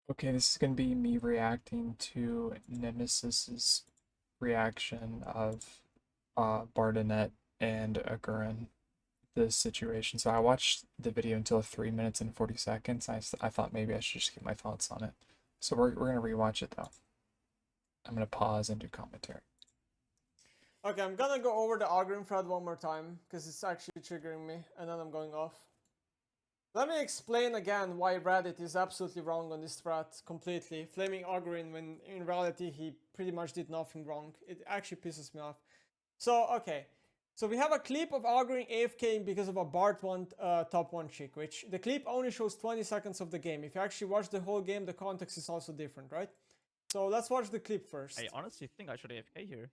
Okay, this is going to be me reacting to Nemesis's reaction of Bardinette and Agurin, this situation. So I watched the video until 3 minutes and 40 seconds. I thought maybe I should just get my thoughts on it. So we're going to rewatch it though. I'm going to pause and do commentary. Okay, I'm gonna go over the Agurin thread one more time because it's actually triggering me, and then I'm going off. Let me explain again why Reddit is absolutely wrong on this thread completely, flaming Agurin when in reality he pretty much did nothing wrong. It actually pisses me off. So, okay. So we have a clip of Agurin AFK because of a Bart 1 top 1 chick, which the clip only shows 20 seconds of the game. If you actually watch the whole game, the context is also different, right? So let's watch the clip first. I honestly think I should AFK here.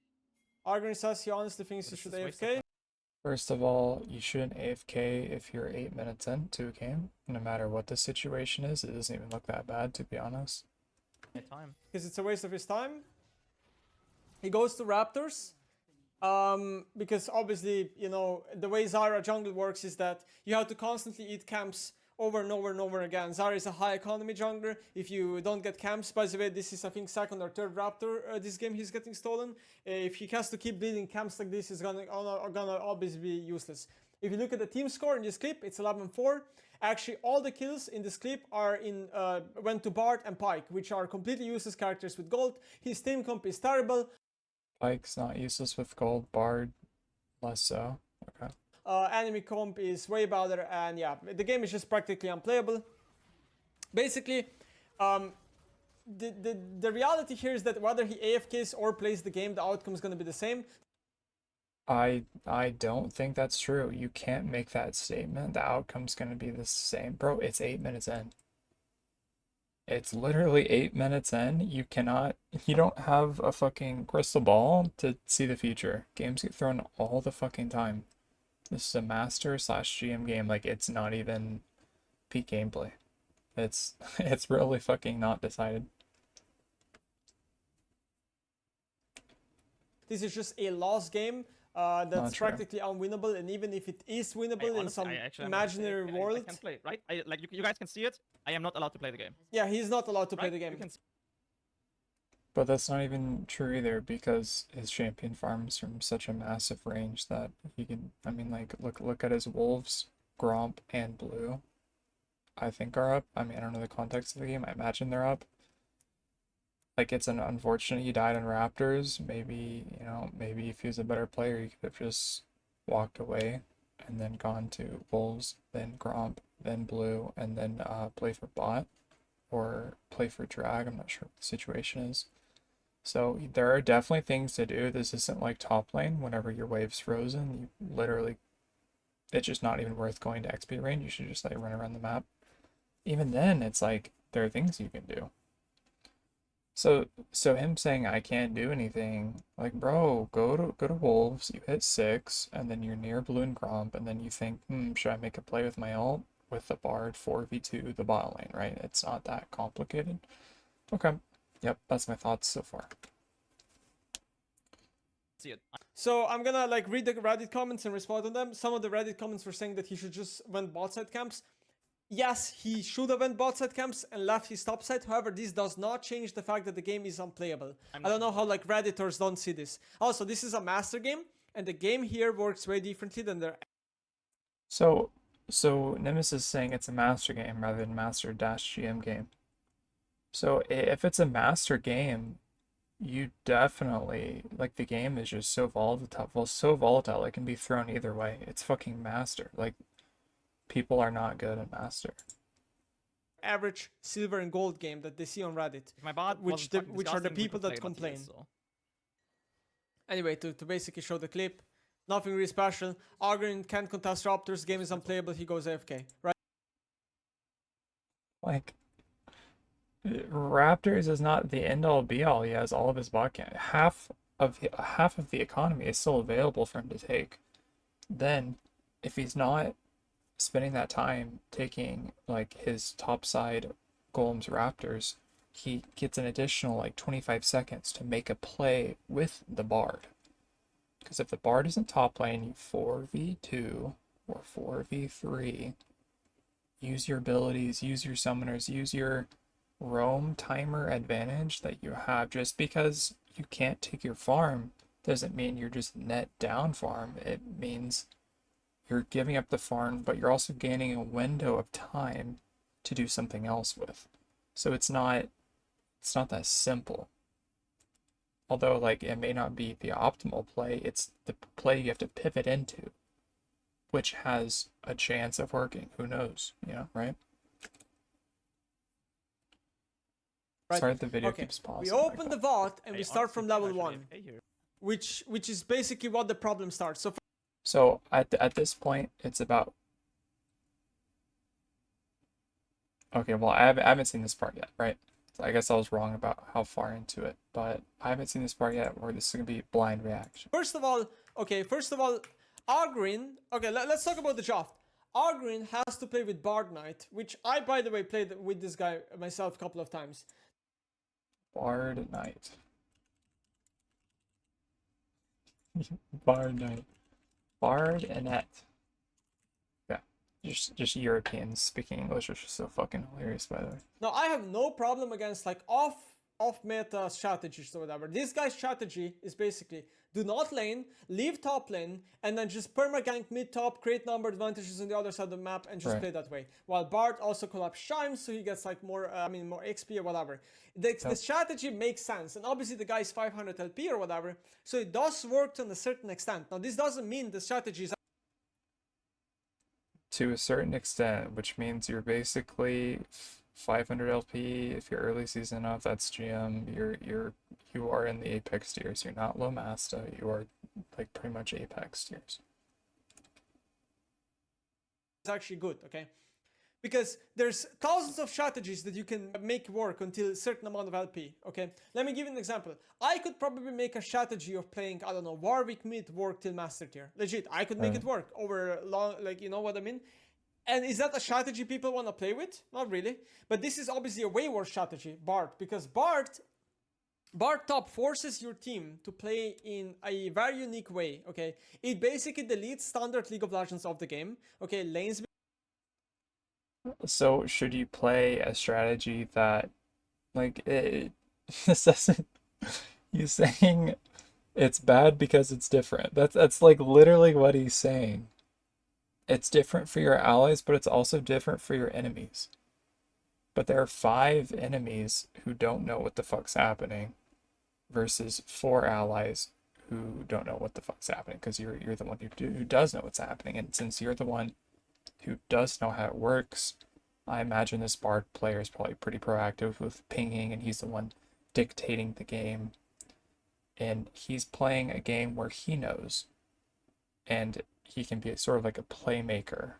Agurin says he honestly thinks he But should this is waste AFK. of First of all, you shouldn't AFK if you're 8 minutes into a game. No matter what the situation is, it doesn't even look that bad, to be honest. my time. Because it's a waste of his time. He goes to Raptors. Because obviously, you know, the way Zara jungle works is that you have to constantly eat camps over and over and over again. Zara is a high economy jungler. If you don't get camps, by the way, this is I think second or third Raptor this game he's getting stolen. If he has to keep building camps like this, it's gonna obviously be useless. If you look at the team score in this clip, it's 11-4. Actually, all the kills in this clip are went to Bart and Pike, which are completely useless characters with gold. His team comp is terrible. Pike's not useless with gold, Bard less so. Okay. Enemy comp is way better, and yeah, the game is just practically unplayable. Basically, the reality here is that whether he AFKs or plays the game, the outcome is going to be the same. I don't think that's true. You can't make that statement. The outcome's gonna be the same. Bro, it's 8 minutes in. It's literally 8 minutes in. You don't have a fucking crystal ball to see the future. Games get thrown all the fucking time. This is a master slash GM game. Like, it's not even peak gameplay. It's it's really fucking not decided. This is just a lost game that's practically unwinnable, and even if it is winnable in some imaginary world, I can play, right? Like you guys can see it. I am not allowed to play the game. Yeah, he's not allowed to play the game. But that's not even true either, because his champion farms from such a massive range that he can, I mean, like, look at his wolves, Gromp and Blue, I think are up. I mean, I don't know the context of the game. I imagine they're up. Like, it's an unfortunate he died on Raptors. Maybe, you know, maybe if he was a better player, he could have just walked away and then gone to Wolves, then Gromp, then Blue, and then play for bot or play for drag. I'm not sure what the situation is. So there are definitely things to do. This isn't like top lane. Whenever your wave's frozen, you literally, it's just not even worth going to XP range. You should just like run around the map. Even then, it's like there are things you can do. So him saying I can't do anything, like, bro, go to Wolves, you hit 6, and then you're near Blue and Gromp, and then you think, should I make a play with my ult with the Bard 4v2 the bot lane, right? It's not that complicated. Okay. Yep, that's my thoughts so far. See it. So I'm gonna like read the Reddit comments and respond on them. Some of the Reddit comments were saying that he should just went bot side camps. Yes, he should have went bot side camps and left his top side. However, this does not change the fact that the game is unplayable. I don't know how like Redditors don't see this. Also, this is a master game, and the game here works way differently than their. So Nemesis is saying it's a master game rather than master dash GM game. So if it's a master game, you definitely, like, the game is just so volatile. Well, so volatile it can be thrown either way. It's fucking master. Like, people are not good at master. Average silver and gold game that they see on Reddit, My bot which are the people that complain. Anyway, to basically show the clip, nothing really special. Agurin can't contest Raptors, game is unplayable, he goes AFK, right? Like, Raptors is not the end all be all. He has all of his bot camp. Half of the economy is still available for him to take. Then, if he's not spending that time taking like his top side Golems Raptors, he gets an additional like 25 seconds to make a play with the Bard. Because if the Bard isn't top lane, you 4v2 or 4v3. Use your abilities, use your summoners, use your roam timer advantage that you have. Just because you can't take your farm doesn't mean you're just net down farm. It means you're giving up the farm, but you're also gaining a window of time to do something else with. So it's not that simple. Although like it may not be the optimal play, it's the play you have to pivot into, which has a chance of working. Who knows? Right? Right. Sorry, the video Okay. keeps pausing. We like open that. the vault and Hey, we start honestly, from I'm level actually 1, AFK here. which is basically what the problem starts. So So at this point, it's about. Okay, well, I haven't seen this part yet, right? So I guess I was wrong about how far into it, but I haven't seen this part yet where this is gonna be blind reaction. first of all, Agurin. Okay, let's talk about the draft. Agurin has to play with Bardinette, which I, by the way, played with this guy myself a couple of times. Bardinette. Bardinette. Bardinette. Yeah, just Europeans speaking English, which is so fucking hilarious, by the way. Now, I have no problem against like off meta strategies or whatever. This guy's strategy is basically do not lane, leave top lane, and then just perma-gank mid-top, create number advantages on the other side of the map, and just Right. play that way. While Bard also collapse Shime, so he gets like more, more XP or whatever. The strategy makes sense, and obviously the guy is 500 LP or whatever, so it does work to a certain extent. Now, this doesn't mean the strategy is To a certain extent, which means you're basically 500 LP. If you're early season enough, that's GM. You are in the Apex tiers. You're not low Masta. You are like pretty much Apex tiers. actually good, okay? Because there's thousands of strategies that you can make work until a certain amount of LP, okay? Let me give you an example. I could probably make a strategy of playing, I don't know, Warwick mid work till Master tier. Legit, I could make it work over long, like, you know what I mean? And is that a strategy people want to play with? Not really. But this is obviously a way worse strategy, Bard, because Bard top forces your team to play in a very unique way, okay? It basically deletes standard League of Legends of the game, okay? Lanes. So should you play a strategy that, like, this doesn't, you saying it's bad because it's different. That's like literally what he's saying. It's different for your allies, but it's also different for your enemies. But there are 5 enemies who don't know what the fuck's happening versus 4 allies who don't know what the fuck's happening because you're the one who does know what's happening. And since you're the one who does know how it works, I imagine this Bard player is probably pretty proactive with pinging, and he's the one dictating the game. And he's playing a game where he knows, and he can be sort of like a playmaker,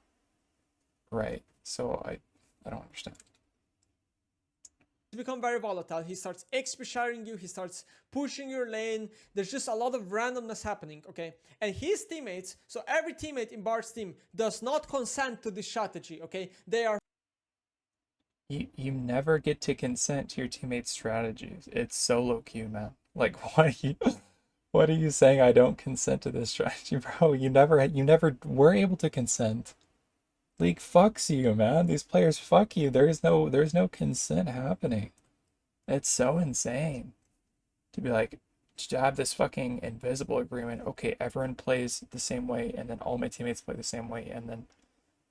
right? So I don't understand. Become very volatile. He starts XP sharing you, he starts pushing your lane. There's just a lot of randomness happening, okay? And his teammates, so every teammate in Bard's team does not consent to this strategy, okay? They are You never get to consent to your teammates' strategies. It's solo queue, man. Like what are you saying? I don't consent to this strategy, bro. You never were able to consent. League fucks you, man. These players fuck you. There's no consent happening. It's so insane to be like, to have this fucking invisible agreement. Okay, everyone plays the same way, and then all my teammates play the same way, and then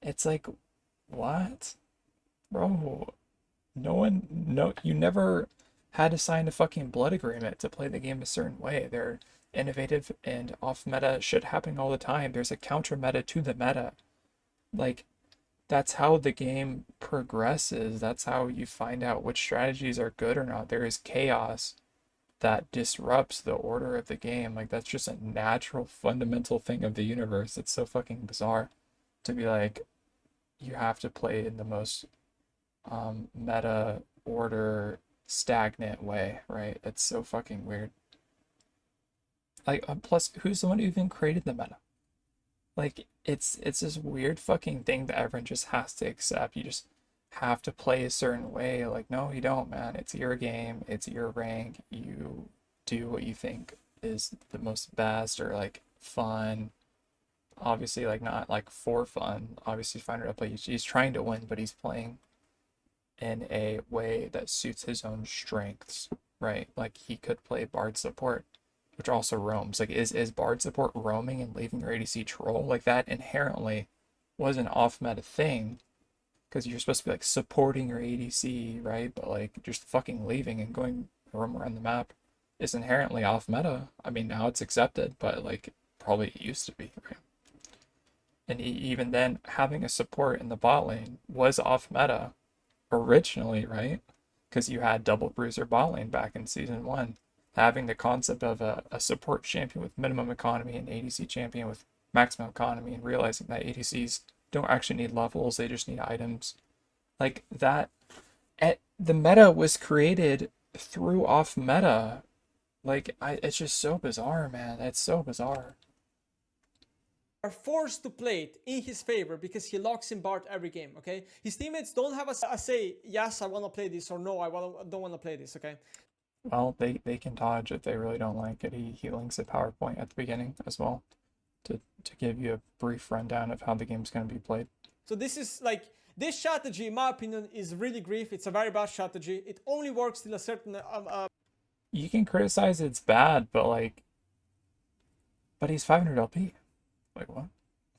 it's like, what? Bro, you never had to sign a fucking blood agreement to play the game a certain way. They're innovative, and off meta shit happening all the time. There's a counter meta to the meta. Like, that's how the game progresses. That's how you find out which strategies are good or not. There is chaos that disrupts the order of the game. Like, that's just a natural, fundamental thing of the universe. It's so fucking bizarre to be like, you have to play in the most meta order stagnant way, right? It's so fucking weird. Like, plus, who's the one who even created the meta? Like, it's this weird fucking thing that everyone just has to accept. You just have to play a certain way. Like, no, you don't, man. It's your game. It's your rank. You do what you think is the most best or like fun. Obviously, like not like for fun. Obviously, find it up. Like he's trying to win, but he's playing in a way that suits his own strengths, right? Like he could play Bard support, which also roams. Like is Bard support roaming and leaving your ADC troll? Like that inherently was an off-meta thing because you're supposed to be like supporting your ADC, right? But like just fucking leaving and going roam around the map is inherently off-meta. I mean, now it's accepted, but like probably it used to be, right? And even then, having a support in the bot lane was off-meta originally, right? Because you had double bruiser bot lane back in season 1. Having the concept of a support champion with minimum economy and ADC champion with maximum economy, and realizing that ADCs don't actually need levels, they just need items. Like that, the meta was created through off meta. Like, it's just so bizarre, man. It's so bizarre. Are forced to play it in his favor because he locks in Bart every game, okay? His teammates don't have a say, yes, I want to play this, or no, don't want to play this, okay? Well, they can dodge if they really don't like it. He links a PowerPoint at the beginning as well to give you a brief rundown of how the game's going to be played. So this is like, this strategy, in my opinion, is really grief. It's a very bad strategy. It only works till a certain... You can criticize it's bad, but like... But he's 500 LP. Like, what?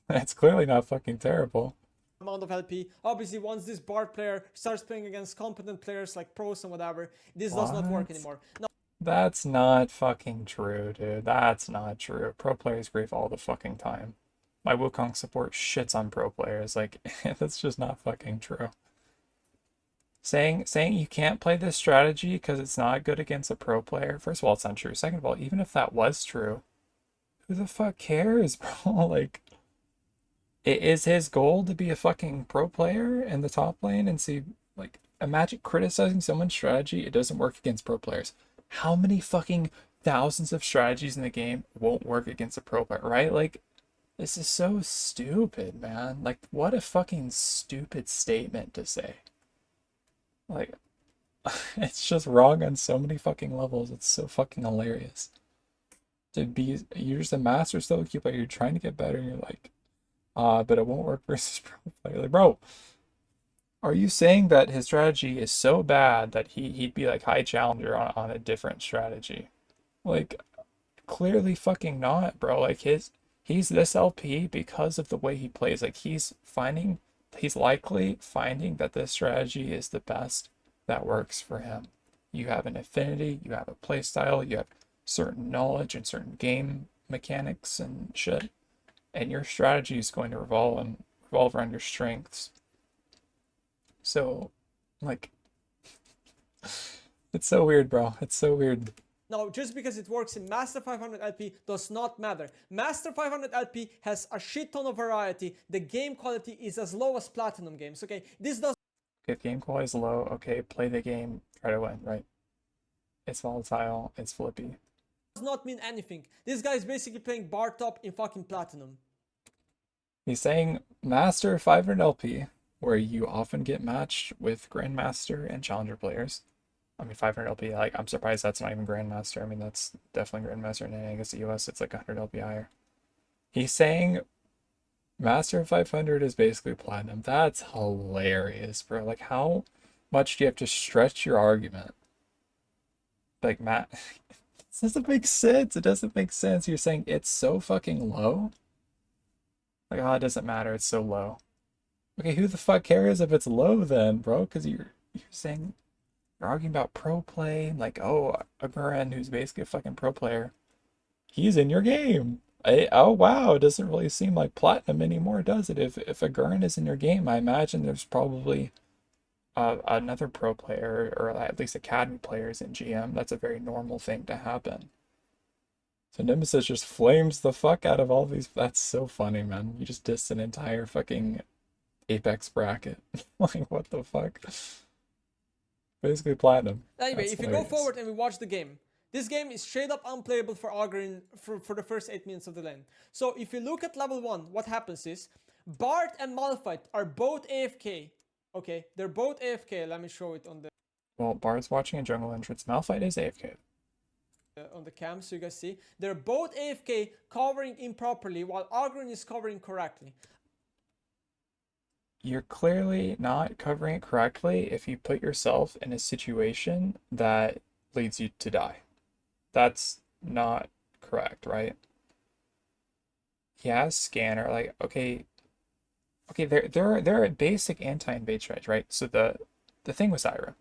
It's clearly not fucking terrible. Amount of LP. Obviously, once this Bard player starts playing against competent players like pros and whatever, this does not work anymore. Now, that's not fucking true, dude. That's not true. Pro players grief all the fucking time. My Wukong support shits on pro players. Like, that's just not fucking true. Saying you can't play this strategy because it's not good against a pro player. First of all, it's not true. Second of all, even if that was true, who the fuck cares, bro? Like, it is his goal to be a fucking pro player in the top lane and see, like, imagine criticizing someone's strategy. It doesn't work against pro players. How many fucking thousands of strategies in the game won't work against a pro player, right? Like, this is so stupid, man. Like, what a fucking stupid statement to say. Like, it's just wrong on so many fucking levels. It's so fucking hilarious. You're just a master solo queue player. You're trying to get better, and you're like, but it won't work versus pro player. Like, bro, are you saying that his strategy is so bad that he'd be like high challenger on a different strategy? Like, clearly fucking not, bro. Like he's this LP because of the way he plays. Like he's likely finding that this strategy is the best that works for him. You have an affinity, you have a play style, you have certain knowledge and certain game mechanics and shit, and your strategy is going to revolve around your strengths. So, like, it's so weird, bro. It's so weird. now, just because it works in Master 500 LP does not matter. Master 500 LP has a shit ton of variety. The game quality is as low as Platinum games, okay? This does... If game quality is low, okay, play the game, try to win, right? It's volatile, it's flippy. Does not mean anything. This guy is basically playing bar top in fucking Platinum. He's saying Master 500 LP, where you often get matched with Grandmaster and Challenger players. I mean, 500 LP, like, I'm surprised that's not even Grandmaster. I mean, that's definitely Grandmaster, and I guess the US, it's like 100 LP higher. He's saying Master 500 is basically Platinum. That's hilarious, bro. Like, how much do you have to stretch your argument? Like, Matt, this doesn't make sense. It doesn't make sense. You're saying it's so fucking low? Like, oh, it doesn't matter. It's so low. Okay, who the fuck cares if it's low then, bro? Because you're saying, you're arguing about pro play. Like, oh, Agurin, who's basically a fucking pro player, he's in your game. Oh wow, it doesn't really seem like Platinum anymore, does it? If Agurin is in your game, I imagine there's probably another pro player, or at least academy players in GM. That's a very normal thing to happen. So Nemesis just flames the fuck out of all these. That's so funny, man. You just dissed an entire fucking Apex bracket. Like, what the fuck? Basically Platinum. Anyway, That's if you hilarious. go forward and we watch the game, this game is straight up unplayable for Agurin for the first 8 minutes of the lane. So if you look at level 1, what happens is, Bard and Malphite are both AFK. Okay, they're both AFK. Let me show it on the... Well, Bard's watching a jungle entrance. Malphite is AFK. On the cam, so you guys see. They're both AFK, covering improperly, while Agurin is covering correctly. you're clearly not covering it correctly if you put yourself in a situation that leads you to die. That's not correct, right? He has scanner, like, okay, there are basic anti-invade strategies, right? So the thing with Zyra,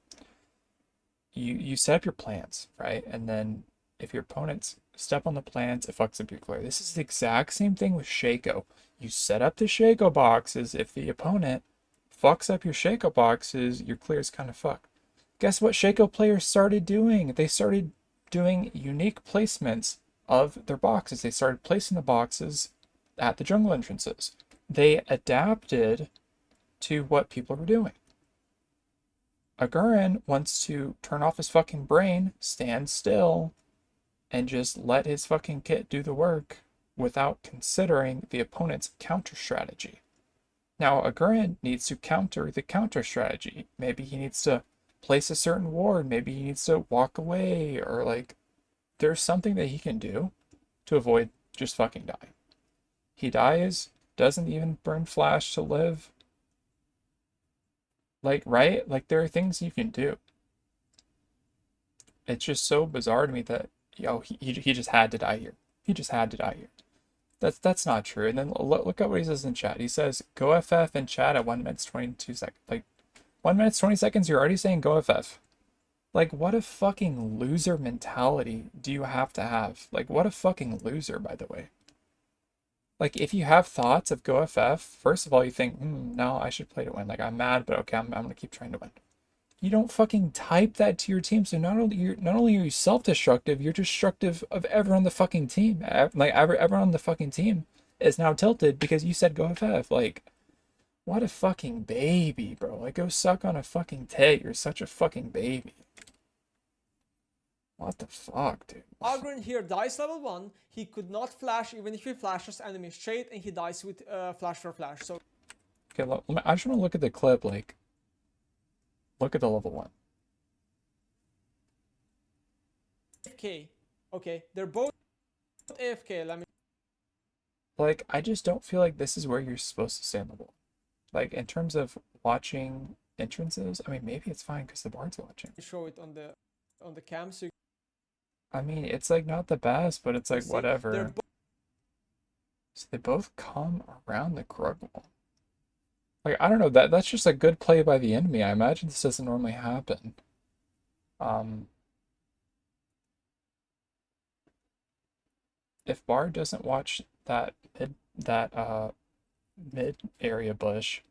you set up your plans, right? And then if your opponents step on the plans, it fucks up your clear. This is the exact same thing with Shaco. You set up the Shaco boxes. If the opponent fucks up your Shaco boxes, your clear is kind of fucked. Guess what Shaco players started doing? They started doing unique placements of their boxes. They started placing the boxes at the jungle entrances. They adapted to what people were doing. Agurin wants to turn off his fucking brain, stand still, and just let his fucking kit do the work without considering the opponent's counter strategy. Now, Agurin needs to counter the counter strategy. Maybe he needs to place a certain ward, maybe he needs to walk away, or like, there's something that he can do to avoid just fucking dying. He dies, doesn't even burn flash to live. Like, right? Like, there are things you can do. It's just so bizarre to me that, he just had to die here. He just had to die here. That's not true. And then look at what he says in chat. He says, go FF in chat at 1 minute 22 seconds. Like, 1 minute 20 seconds, you're already saying go FF. Like, what a fucking loser mentality do you have to have? Like, what a fucking loser, by the way. Like, if you have thoughts of go FF, first of all, you think, no, I should play to win. Like, I'm mad, but okay, I'm gonna keep trying to win. You don't fucking type that to your team. So not only are you self-destructive, you're destructive of everyone on the fucking team. Like, everyone on the fucking team is now tilted because you said go FF. Like, what a fucking baby, bro. Like, go suck on a fucking tit. You're such a fucking baby. What the fuck, dude? Agurin here dies level 1. He could not flash even if he flashes enemy straight, and he dies with flash for flash. So Okay, I just want to look at the clip. Like, look at the level 1. AFK. Okay, they're both AFK. Let me. Like, I just don't feel like this is where you're supposed to stand level. Like, in terms of watching entrances, I mean, maybe it's fine because the bard's watching. Show it on the cam so you I mean, it's like not the best, but it's like see. whatever. So they both come around the Krug wall. Like, I don't know, that's just a good play by the enemy. I imagine this doesn't normally happen. If Bard doesn't watch that mid area bush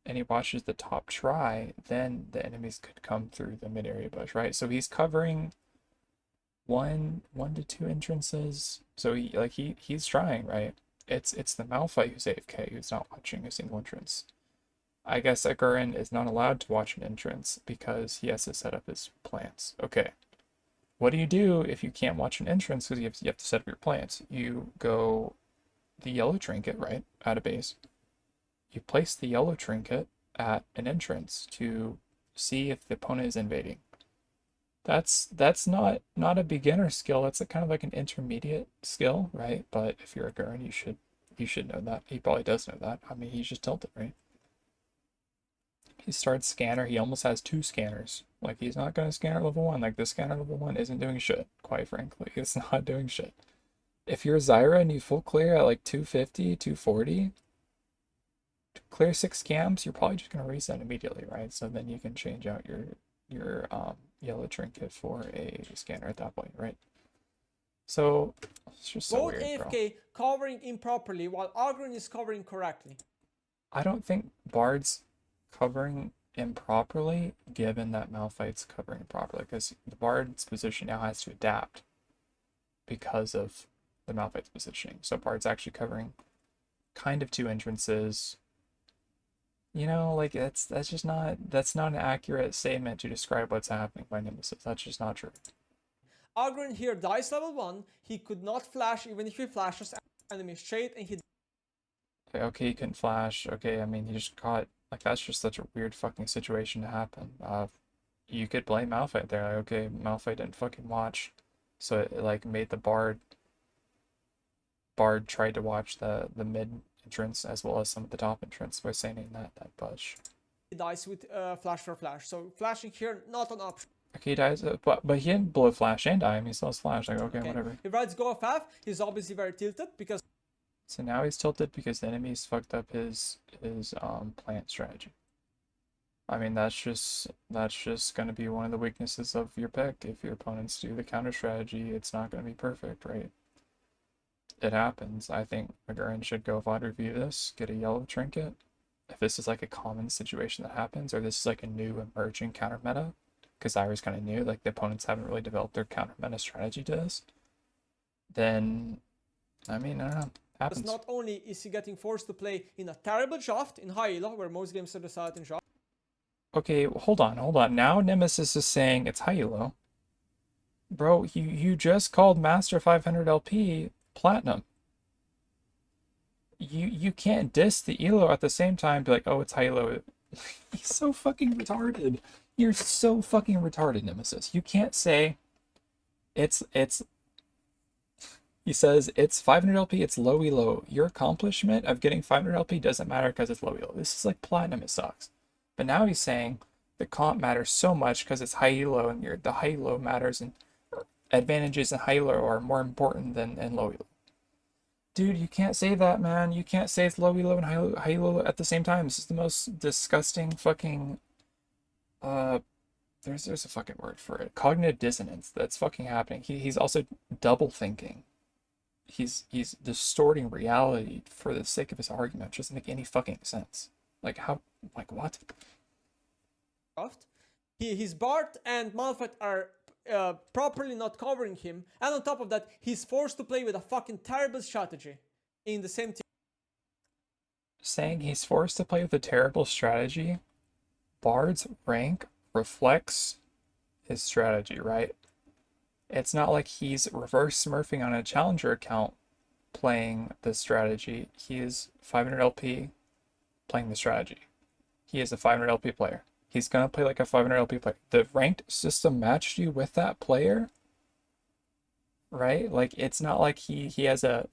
and he watches the top try, then the enemies could come through the mid area bush, right? So he's covering one to two entrances. So he's trying, right? It's the Malphite who's AFK who's not watching a single entrance. I guess Agurin is not allowed to watch an entrance because he has to set up his plans. Okay. What do you do if you can't watch an entrance because you have to set up your plans? You go the yellow trinket, right, at a base. You place the yellow trinket at an entrance to see if the opponent is invading. That's not a beginner skill. That's kind of like an intermediate skill, right? But if you're a Gurn, you should know that. He probably does know that. I mean, he's just tilted, right? He starts scanner. He almost has 2 scanners. Like, he's not going to scanner level 1. Like, this scanner level 1 isn't doing shit, quite frankly. It's not doing shit. If you're Zyra and you full clear at like 250, 240, to clear 6 camps, you're probably just going to reset immediately, right? So then you can change out your yellow trinket for a scanner at that point, right? So it's just so both weird, AFK covering improperly while Agurin is covering correctly. I don't think Bard's covering improperly, given that Malphite's covering improperly, because the Bard's position now has to adapt because of the Malphite's positioning. So Bard's actually covering kind of 2 entrances. You know, like that's not an accurate statement to describe what's happening by Nemesis. That's just not true. Agurin here dies level 1. He could not flash even if he flashes enemy straight, and he Okay, he couldn't flash. Okay, I mean, he just caught, like, that's just such a weird fucking situation to happen. You could blame Malphite there. Like, okay, Malphite didn't fucking watch, so it like made the Bard tried to watch the mid entrance as well as some of the top entrance by saying that push. He dies with flash for flash. So flashing here, not an option. Okay, he dies, but he didn't blow flash and die. I mean, he still has flash. Like, okay, whatever. He rides go of half. He's obviously very tilted because So now he's tilted because the enemy's fucked up his plant strategy. I mean, that's just gonna be one of the weaknesses of your pick. If your opponents do the counter strategy, it's not gonna be perfect, right? It happens. I think Agurin should go VOD review this, get a yellow trinket. If this is like a common situation that happens, or this is like a new emerging counter meta, because Zyra's kind of new, like the opponents haven't really developed their counter meta strategy to this, then, I mean, I don't know. Happens. not only is he getting forced to play in a terrible shaft in high elo, where most games are decided in shaft. Okay, hold on. Now Nemesis is saying it's high elo. Bro, you just called Master 500 LP platinum. You can't diss the elo at the same time, be like, oh, it's high elo. He's so fucking retarded. You're so fucking retarded, Nemesis. You can't say it's he says it's 500 LP, it's low elo. Your accomplishment of getting 500 LP doesn't matter because it's low elo. This is like platinum, it sucks. But now he's saying the comp matters so much because it's high elo, and the high elo matters, and advantages in high elo are more important than in low elo. Dude, you can't say that, man. You can't say it's low elo and high elo at the same time. This is the most disgusting fucking there's a fucking word for it. Cognitive dissonance that's fucking happening. He's also double thinking. He's distorting reality for the sake of his argument. It doesn't make any fucking sense. Like how, like what? His Bard and Malphite are properly not covering him, and on top of that, he's forced to play with a fucking terrible strategy in the same team. Saying he's forced to play with a terrible strategy, Bard's rank reflects his strategy, right? It's not like he's reverse smurfing on a challenger account playing the strategy. He is 500 LP playing the strategy. He is a 500 LP player. He's gonna play like a 500 LP player. The ranked system matched you with that player, right? Like it's not like he has a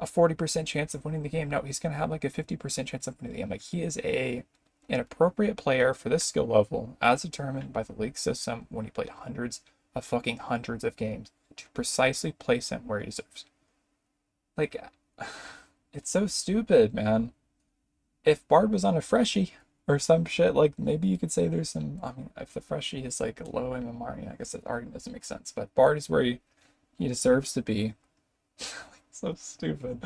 40% chance of winning the game. No, he's gonna have like a 50% chance of winning the game. Like he is an appropriate player for this skill level as determined by the league system when he played hundreds of games to precisely place him where he deserves. Like, it's so stupid, man. If Bard was on a freshie or some shit, like maybe you could say there's some, I mean, if the freshie is like low MMR, I guess that argument doesn't make sense, but Bard is where he deserves to be. So stupid.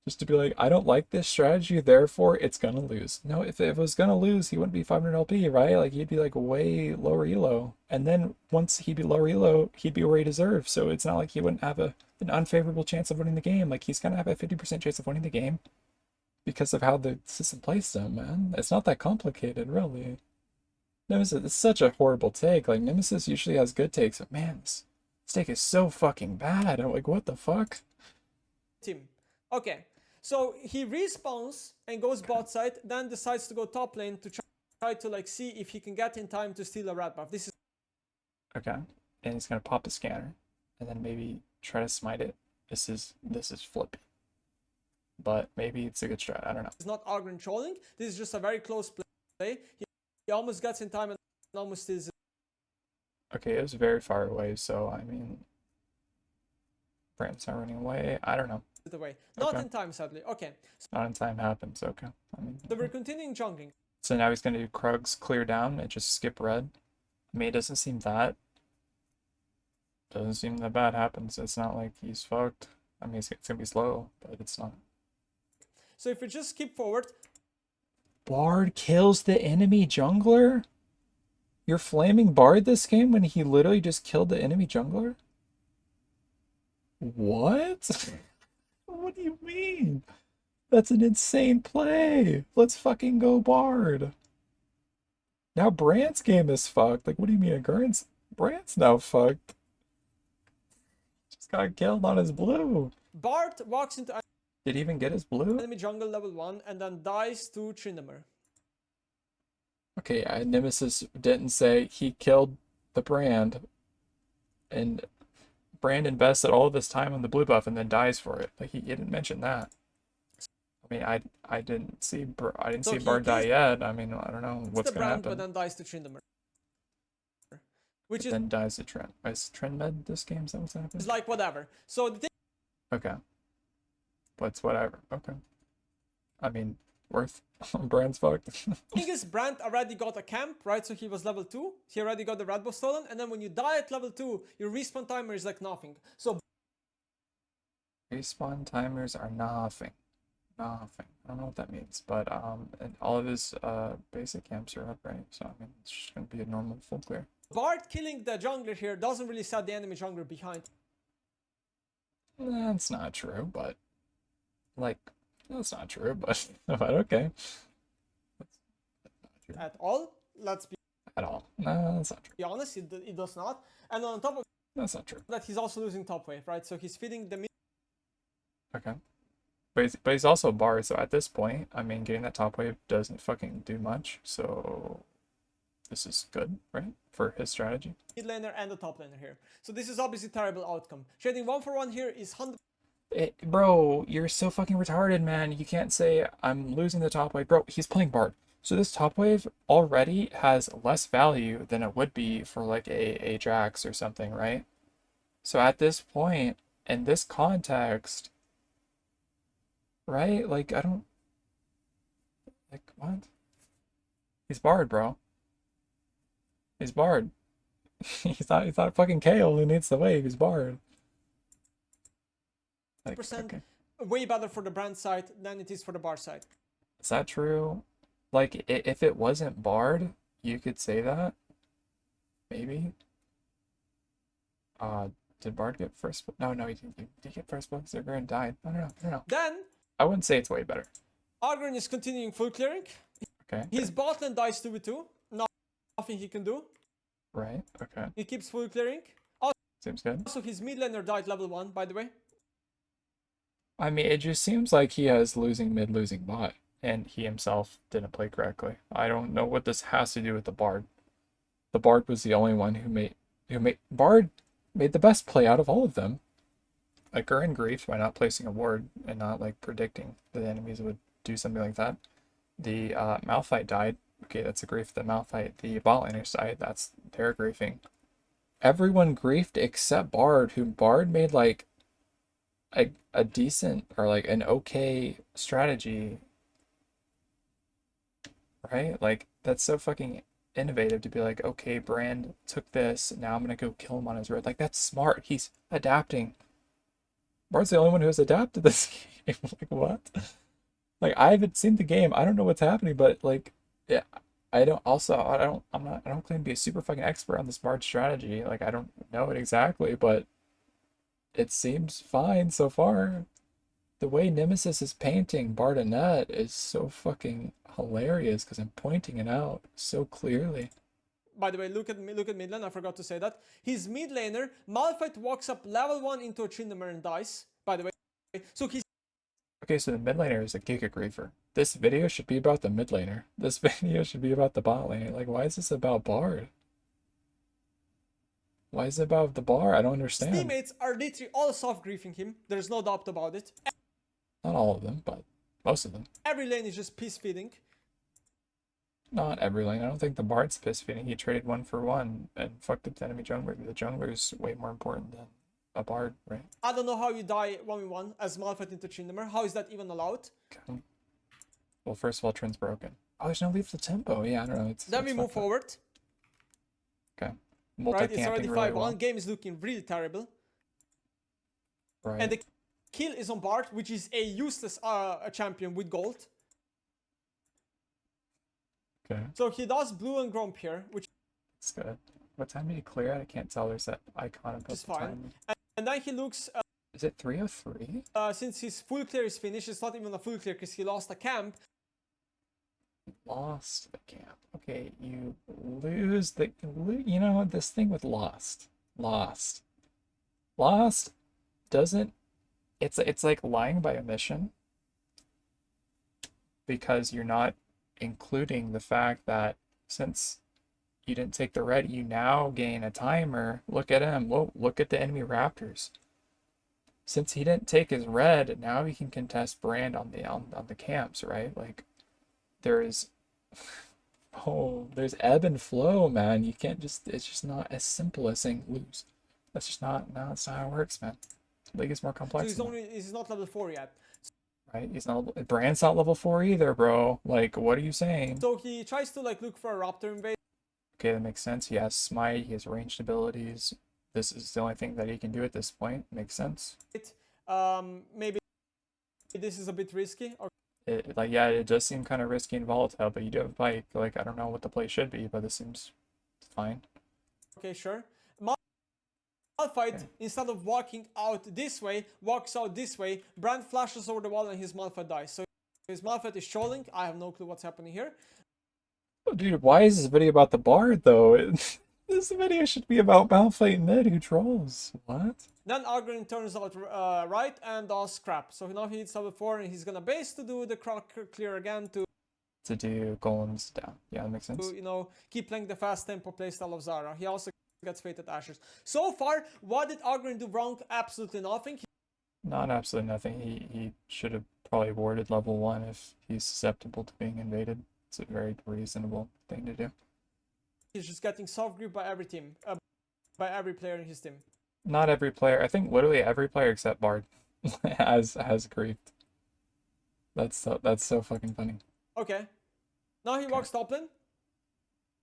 Just to be like, I don't like this strategy, therefore it's gonna lose. No, if it was gonna lose, he wouldn't be 500 LP, right? Like he'd be like way lower elo. And then once he'd be lower elo, he'd be where he deserves. So it's not like he wouldn't have an unfavorable chance of winning the game. Like he's gonna have a 50% chance of winning the game because of how the system placed him, man. It's not that complicated, really. Nemesis, it's such a horrible take. Like Nemesis usually has good takes, but man, this take is so fucking bad. I'm like, what the fuck? Team. Okay. So he respawns and goes bot side, then decides to go top lane to try to like see if he can get in time to steal a rat buff. This is okay, and he's gonna pop a scanner, and then maybe try to smite it. This is flippy, but maybe it's a good strat. I don't know. It's not Agurin trolling. This is just a very close play. He almost gets in time and almost steals it. Okay, it was very far away, so I mean, Brand's not running away. I don't know. Away. Not in time, sadly. Okay. Not in time happens. Okay. I mean, so we're continuing jungling. So now he's gonna do Krug's clear down and just skip red. I mean, it doesn't seem that bad happens. It's not like he's fucked. I mean, it's gonna be slow, but it's not. So if we just skip forward, Bard kills the enemy jungler. You're flaming Bard this game when he literally just killed the enemy jungler? What? What do you mean? That's an insane play. Let's fucking go Bard. Now Brand's game is fucked. Like, what do you mean? Brand's now fucked. Just got killed on his blue. Bard walks into Did he even get his blue? enemy jungle level 1 and then dies to Tryndamere. Okay, Nemesis didn't say he killed the Brand, and Brand invested all of his time on the blue buff and then dies for it. Like he didn't mention that. I mean, I didn't see I didn't So see he Bard die kills yet. I mean, I don't know what's the gonna brand, but happen. then dies to Tryndamere. Which But then dies the trend. Is trend med this game? Is that what's happening? is like whatever. So the Okay. But it's whatever. Okay. I mean, worth. Brand's fucked. thing is, Brand already got a camp, right? So he was level 2. He already got the red buff stolen. And then when you die at level 2, your respawn timer is like nothing. So Respawn timers are nothing. Nothing. I don't know what that means, but and all of his basic camps are up, right? So I mean, it's just gonna be a normal full clear. Bard killing the jungler here doesn't really set the enemy jungler behind. That's not true, but like, that's not true, but okay. That's not true At all. Let's be at all. No, that's not true. honest, it does not. And on top of That's not true. that, he's also losing top wave, right? So he's feeding the mid. Okay. But he's also Bard, so at this point, I mean, getting that top wave doesn't fucking do much. So this is good, right? For his strategy. Mid laner and the top laner here. So this is obviously terrible outcome. Trading 1-for-1 here is 100% Bro, you're so fucking retarded, man. You can't say I'm losing the top wave. Bro, he's playing Bard. So this top wave already has less value than it would be for like a Ajax or something, right? So at this point, in this context, right? Like, I don't... Like, what? He's Bard, bro. He's Bard. He's not fucking Kale who needs the wave. He's Bard. Like, okay. way better for the brand side than it is for the bar side. Is that true? Like, if it wasn't Bard, you could say that. Maybe. Did Bard get first? No, he didn't. Did he get first blood? Because Agurin died. I don't know. Then I wouldn't say it's way better. Agurin is continuing full clearing. Okay. His bot lane dies 2v2. Nothing he can do. Right. Okay. He keeps full clearing. Seems good. Also, his mid laner died level 1, by the way. I mean, it just seems like he has losing mid, losing bot, and he himself didn't play correctly. I don't know what this has to do with the Bard. The Bard was the only one who made Bard made the best play out of all of them. Like, Agurin griefed by not placing a ward and not like predicting that the enemies would do something like that. The Malphite died. Okay, that's a grief. The Malphite, the bot laners died. That's their griefing. Everyone griefed except Bard, who Bard made like a decent or like an okay strategy, right? Like, that's so fucking innovative to be like, okay, Brand took this, now I'm gonna go kill him on his red. Like, that's smart. He's adapting. Bard's the only one who has adapted this game. Like, what? Like, I haven't seen the game. I don't know what's happening, but like, yeah, I don't claim to be a super fucking expert on this Bard strategy. Like, I don't know it exactly, but it seems fine so far. The way Nemesis is painting Bardinette is so fucking hilarious because I'm pointing it out so clearly. By the way, look at mid lane. I forgot to say that. His mid laner, Malphite walks up level 1 into a Tryndamere and dies, by the way. So he's... Okay, so the mid laner is a Giga Griefer. This video should be about the mid laner. This video should be about the bot laner. Like, why is this about Bard? Why is it about the bar? I don't His understand. teammates are literally all soft griefing him. There's no doubt about it. Not all of them, but most of them. Every lane is just piss feeding. Not every lane. I don't think the Bard's piss fitting. He traded 1-for-1 and fucked up the enemy jungler. The jungler's way more important than a Bard, right? I don't know how you die 1v1 as Malphite into Tryndamere. How is that even allowed? Okay. Well, first of all, Trent's broken. Oh, there's no leave the tempo. Yeah, I don't know. Then we move forward. Okay. Right, it's already 5-1. Really well. Game is looking really terrible. Right. And the kill is on Bard, which is a useless champion with gold. Okay. So he does blue and Gromp here, which That's good. What time did he clear at? I can't tell. There's that icon above is the time. fine. And then he looks, Is it 303? since his full clear is finished, it's not even a full clear because he lost a camp. Lost the camp. Okay, you lose the... You know, this thing with lost. Lost doesn't... It's like lying by omission. Because you're not including the fact that since you didn't take the red, you now gain a timer. Look at him. Whoa, look at the enemy raptors. since he didn't take his red, now he can contest Brand on the camps, right? Like there is oh, there's ebb and flow, man. You can't just it's just not as simple as saying lose. That's just not no, that's not how it works, man. League is more So complex than that, he's not level 4 yet. right? He's not Brand's not level 4 either, bro. Like what are you saying? So he tries to like look for a Raptor invade. Okay, that makes sense. He has smite, he has ranged abilities. This is the only thing that he can do at this point. Makes sense. Maybe this is a bit risky. Or Like yeah, it does seem kind of risky and volatile, but you do have a bike. Like I don't know what the play should be, but this seems fine. okay, sure. Malphite, Okay. instead of walking out this way, walks out this way. Brand flashes over the wall and his Malphite dies. So his Malphite is trolling. I have no clue what's happening here. Oh, dude, why is this video about the bard though? This video should be about Malphite mid who trolls. What? Then Agurin turns out right and does crap. So now he hits level 4 and he's gonna base to do the croc clear again To do golems down. Yeah, that makes sense. you know, keep playing the fast tempo playstyle of Zara. He also gets Fated Ashes. So far, what did Agurin do wrong? Absolutely nothing. Not absolutely nothing. He should have probably warded level 1 if he's susceptible to being invaded. It's a very reasonable thing to do. He's just getting soft grip by every team, by every player in his team. Not every player. I think literally every player except Bard has griefed. That's so fucking funny. Okay. Now he walks top lane.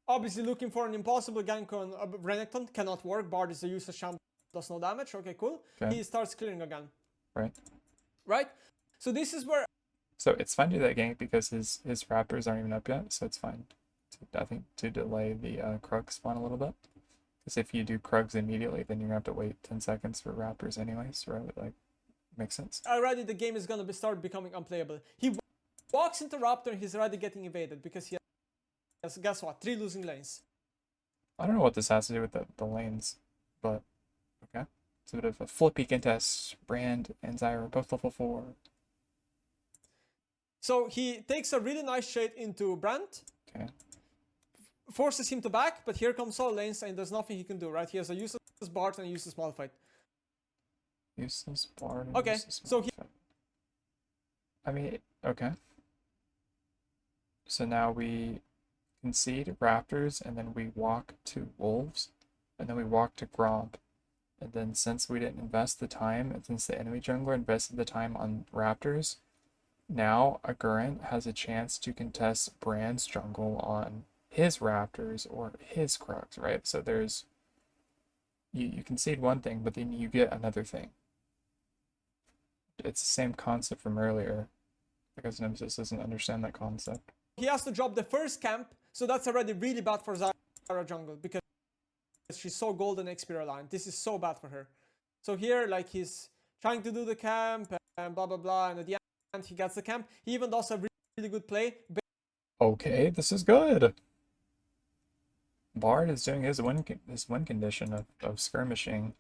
Obviously looking for an impossible gank on Renekton. Cannot work. Bard is a useless champ. Does no damage. Okay, cool. Okay. He starts clearing again. Right. Right? So this is where... So it's fine to do that gank because his raptors aren't even up yet, so it's fine. I think to delay the Krug spawn a little bit. Because if you do Krugs immediately, then you're gonna have to wait 10 seconds for raptors anyways, right? Like, makes sense. already the game is gonna start becoming unplayable. He walks into Raptor and he's already getting evaded because he has, guess what, 3 losing lanes. I don't know what this has to do with the lanes, but okay. It's a bit of a flippy contest. Brand and Zyra are both level 4. So he takes a really nice trade into Brand, Okay. forces him to back, but here comes all lanes and there's nothing he can do, right? He has a useless Bard and a useless Malphite. Useless Bard and Okay, useless so he... Malphite. I mean, okay. So now we concede Raptors, and then we walk to Wolves, and then we walk to Gromp. And then since we didn't invest the time, and since the enemy jungler invested the time on Raptors, now Agurin has a chance to contest Brand's jungle on his Raptors or his Krugs, right? So there's you concede one thing, but then you get another thing. It's the same concept from earlier, because Nemesis doesn't understand that concept. He has to drop the first camp, so that's already really bad for Zara jungle because she's so golden XP reliant. This is so bad for her. So here, like, he's trying to do the camp and blah blah blah, and at the end he gets the camp. He even does a really good play. Okay, this is good. Bard is doing his win condition of skirmishing.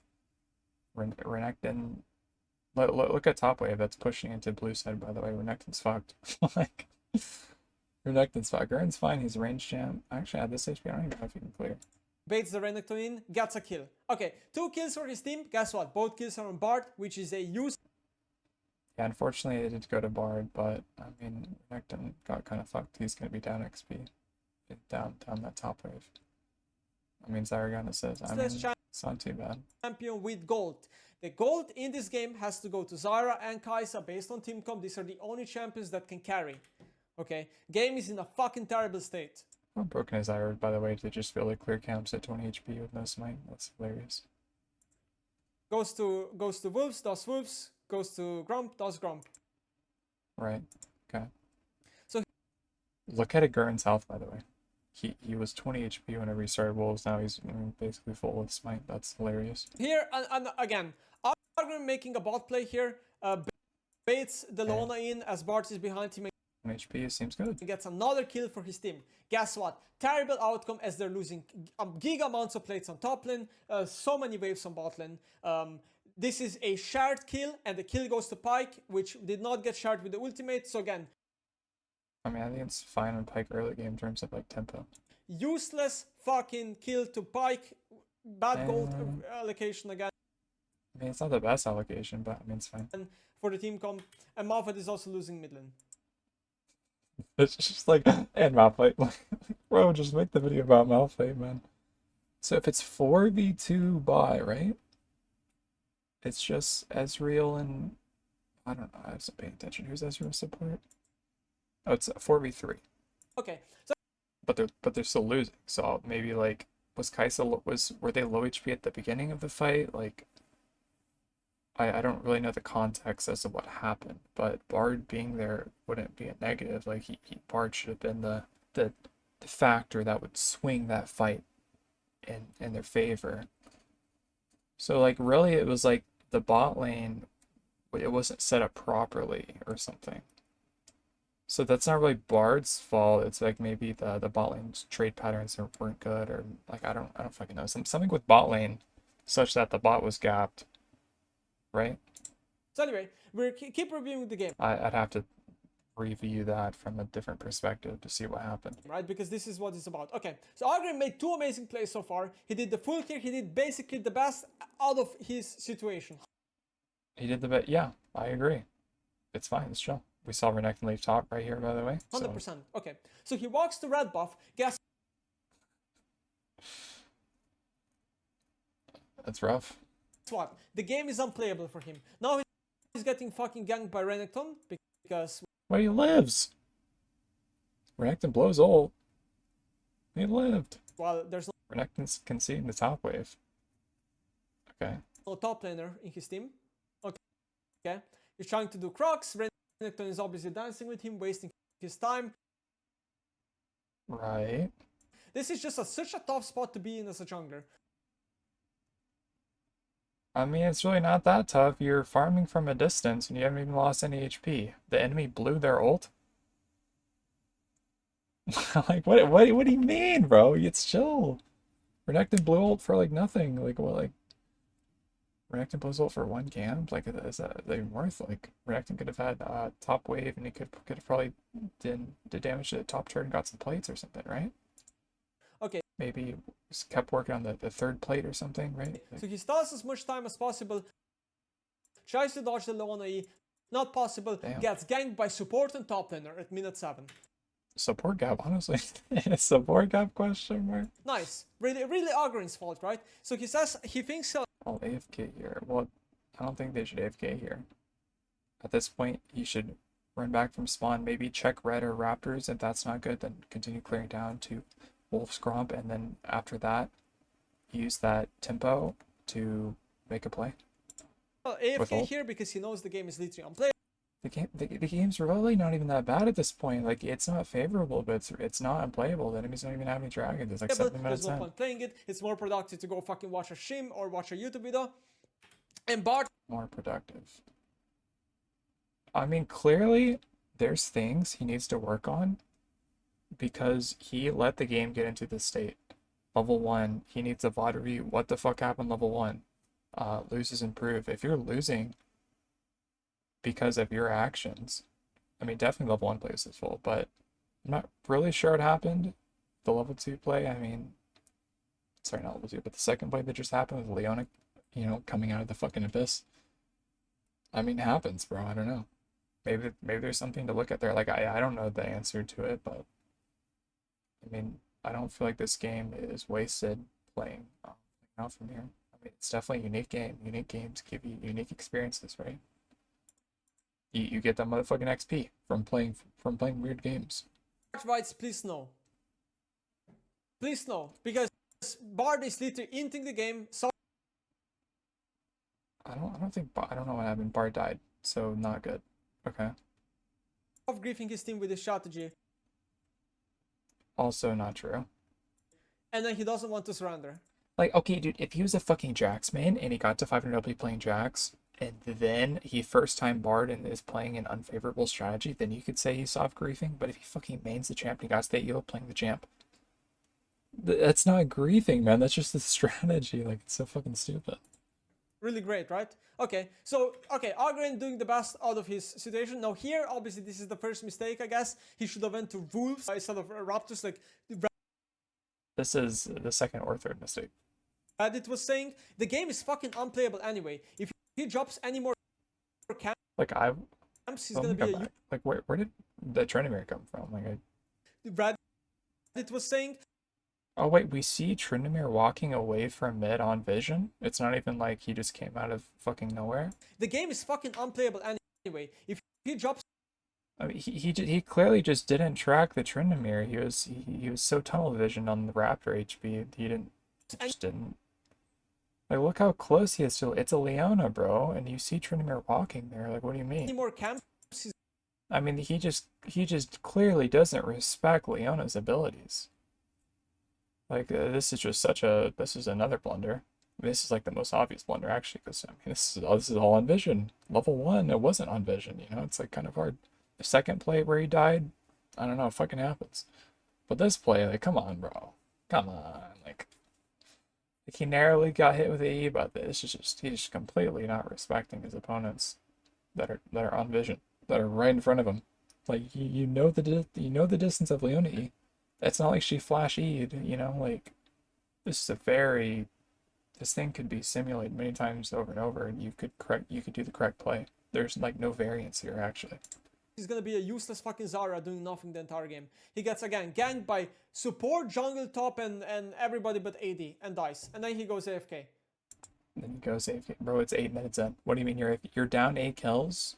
Renekton. Look at top wave that's pushing into blue side, by the way. Renekton's fucked. Like, Renekton's fucked. Garen's fine, he's range jam. Actually, at this HP, I don't even know if he can clear. Baits the Renekton in, gets a kill. Okay, 2 kills for his team. Guess what? Both kills are on Bard, which is a use. Yeah, unfortunately, it did go to Bard, but I mean, Renekton got kind of fucked. He's gonna be down XP. Down that top wave. I mean, Zaragana says, I mean, it's not too bad. Champion with gold. The gold in this game has to go to Zyra and Kai'Sa based on team comp. These are the only champions that can carry. Okay, game is in a fucking terrible state. How broken is Zyra, by the way, to just be able to clear camps at 20 HP with no smite? That's hilarious. Goes to Wolves, does Wolves. Goes to Grump, does Grump. Right. Okay. So look at Agurin's health, by the way. He was 20 HP whenever he started Wolves. Now he's basically full with smite. That's hilarious. Here and again, Agurin making a bot play here. Baits the Lona in as Bart is behind him. 1 HP seems good. He gets another kill for his team. Guess what? Terrible outcome as they're losing giga amounts of plates on top lane. So many waves on bot lane. This is a shared kill, and the kill goes to Pyke, which did not get shared with the ultimate. So again, I mean, I think it's fine on Pyke early game in terms of like tempo. useless fucking kill to Pyke. Bad gold allocation again. I mean, it's not the best allocation, but I mean, it's fine. for the team comp, and Malphite is also losing mid lane. It's just like, and Malphite, like, bro, just make the video about Malphite, man. So if it's 4v2 bot, right? It's just Ezreal and I don't know. I wasn't paying attention. Who's Ezreal support? Oh, it's 4v3. Okay, so But they're still losing. So maybe like were they low HP at the beginning of the fight? Like I don't really know the context as to what happened, but Bard being there wouldn't be a negative. Like Bard should have been the factor that would swing that fight in their favor. So like really it was like the bot lane, it wasn't set up properly or something. So that's not really Bard's fault. It's like maybe the bot lane's trade patterns weren't good, or like I don't fucking know. Something with bot lane such that the bot was gapped, right? so anyway, we keep reviewing the game, I'd have to review that from a different perspective to see what happened. right? Because this is what it's about. Okay, so Agurin made 2 amazing plays so far. He did the full clear. He did basically the best out of his situation. He did the bit. Yeah, I agree. It's fine. It's chill. We saw Renekton leave top right here, by the way. 100%. Okay, so he walks the red buff. Guess That's rough. what? The game is unplayable for him. Now he's getting fucking ganked by Renekton because But he lives. Renekton blows ult. He lived. well, there's Renekton's conceding the top wave. Okay. no top laner in his team. Okay, he's trying to do Crocs. Renekton is obviously dancing with him, wasting his time. Right. This is just such a tough spot to be in as a jungler. I mean, it's really not that tough. You're farming from a distance and you haven't even lost any HP. The enemy blew their ult. Like, what do you mean, bro? It's chill. Renekton blew ult for like nothing. Like, what, like, Renekton blows ult for 1 camp? Like, is that even worth? Like, Renekton could have had top wave and he could have probably did damage to the top turret and got some plates or something, right? Okay, Maybe just kept working on the 3rd plate or something, right? so he stalls as much time as possible. Tries to dodge the low on AE. Not possible. Damn. Gets ganked by support and top laner at minute 7. Support gap, honestly. Support gap question mark? Nice. Really Agurin's fault, right? So he says he thinks he'll I'll AFK here. Well, I don't think they should AFK here. At this point, you should run back from spawn, maybe check red or raptors. If that's not good, then continue clearing down to Wolf's Gromp, and then after that, use that tempo to make a play. With AFK ult. here because he knows the game is literally unplayable. The game's really not even that bad at this point. Like, it's not favorable, but it's not unplayable. The enemy's not even having dragons. It's like 7 There's minutes no in. point playing it. It's more productive to go fucking watch a stream or watch a YouTube video. And Bard More productive. I mean, clearly, there's things he needs to work on because he let the game get into this state. Level 1, he needs a VOD review. What the fuck happened level 1? Loses improve. If you're losing because of your actions, I mean, definitely level 1 play is full, but I'm not really sure what happened. The level 2 play, I mean, sorry, not level 2, but the second play that just happened with Leona, you know, coming out of the fucking abyss. I mean, it happens, bro. I don't know. Maybe there's something to look at there. Like, I don't know the answer to it, but I mean, I don't feel like this game is wasted playing out from here. I mean, it's definitely a unique game. Unique games give you unique experiences, right? You get that motherfucking XP from playing weird games. writes, please no. Please no. Because Bard is literally inting the game. So I don't know what happened. Bard died, so not good. Okay. of griefing his team with his strategy. Also not true. And then he doesn't want to surrender. Like, okay, dude, if he was a fucking Jax main and he got to 500 LP playing Jax, and then he first time Bard and is playing an unfavorable strategy, then you could say he's soft griefing. But if he fucking mains the champ and he got to the elo playing the champ, that's not griefing, man. That's just the strategy. Like, it's so fucking stupid. Really great, right? Okay, so, Agurin doing the best out of his situation. Now here, obviously, this is the first mistake, I guess. He should have went to Wolves instead of Raptors. Like, This is the second or third mistake. Reddit was saying, the game is fucking unplayable anyway. If he drops any more Like I, camps, he's let gonna me go be a back. Like where did the Tryndamere come from? Like Reddit was saying, oh wait, we see Tryndamere walking away from mid on vision. It's not even like he just came out of fucking nowhere. the game is fucking unplayable anyway. If he drops I mean, he clearly just didn't track the Tryndamere. He was so tunnel visioned on the Raptor HP. He just didn't. Like look how close he is to. It's a Leona, bro, and you see Tryndamere walking there. Like what do you any mean? more camps, he's I mean, he just clearly doesn't respect Leona's abilities. Like this is another blunder. This is like the most obvious blunder actually, because I mean this is all on vision. Level 1, it wasn't on vision. You know, it's like kind of hard. The second play where he died, I don't know, it fucking happens. But this play, like, come on, bro, come on, like he narrowly got hit with AE, but this is just he's just completely not respecting his opponents that are on vision, that are right in front of him. Like you know the distance of Leona E. It's not like she flash E'd, you know, like this is a very this thing could be simulated many times over and over and you could do the correct play. There's like no variance here actually. gonna be a useless fucking Zara doing nothing the entire game. He gets again ganked by support, jungle, top, and everybody but AD and dies, and then he goes AFK. And then you go save, bro. It's 8 minutes in. What do you mean you're down 8 kills?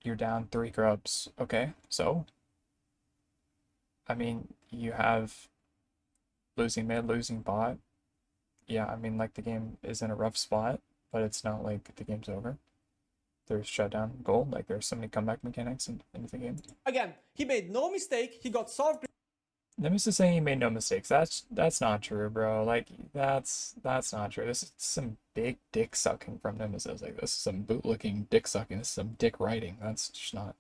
You're down 3 grubs. Okay, so I mean you have losing mid, losing bot. Yeah, I mean like the game is in a rough spot, but it's not like the game's over. There's shutdown gold, like there's so many comeback mechanics in the game. Again, he made no mistake. He got soft Nemesis is saying he made no mistakes. That's not true, bro. Like that's not true. This is some big dick sucking from Nemesis. Like this is some bootlicking dick sucking. This is some dick writing. That's just not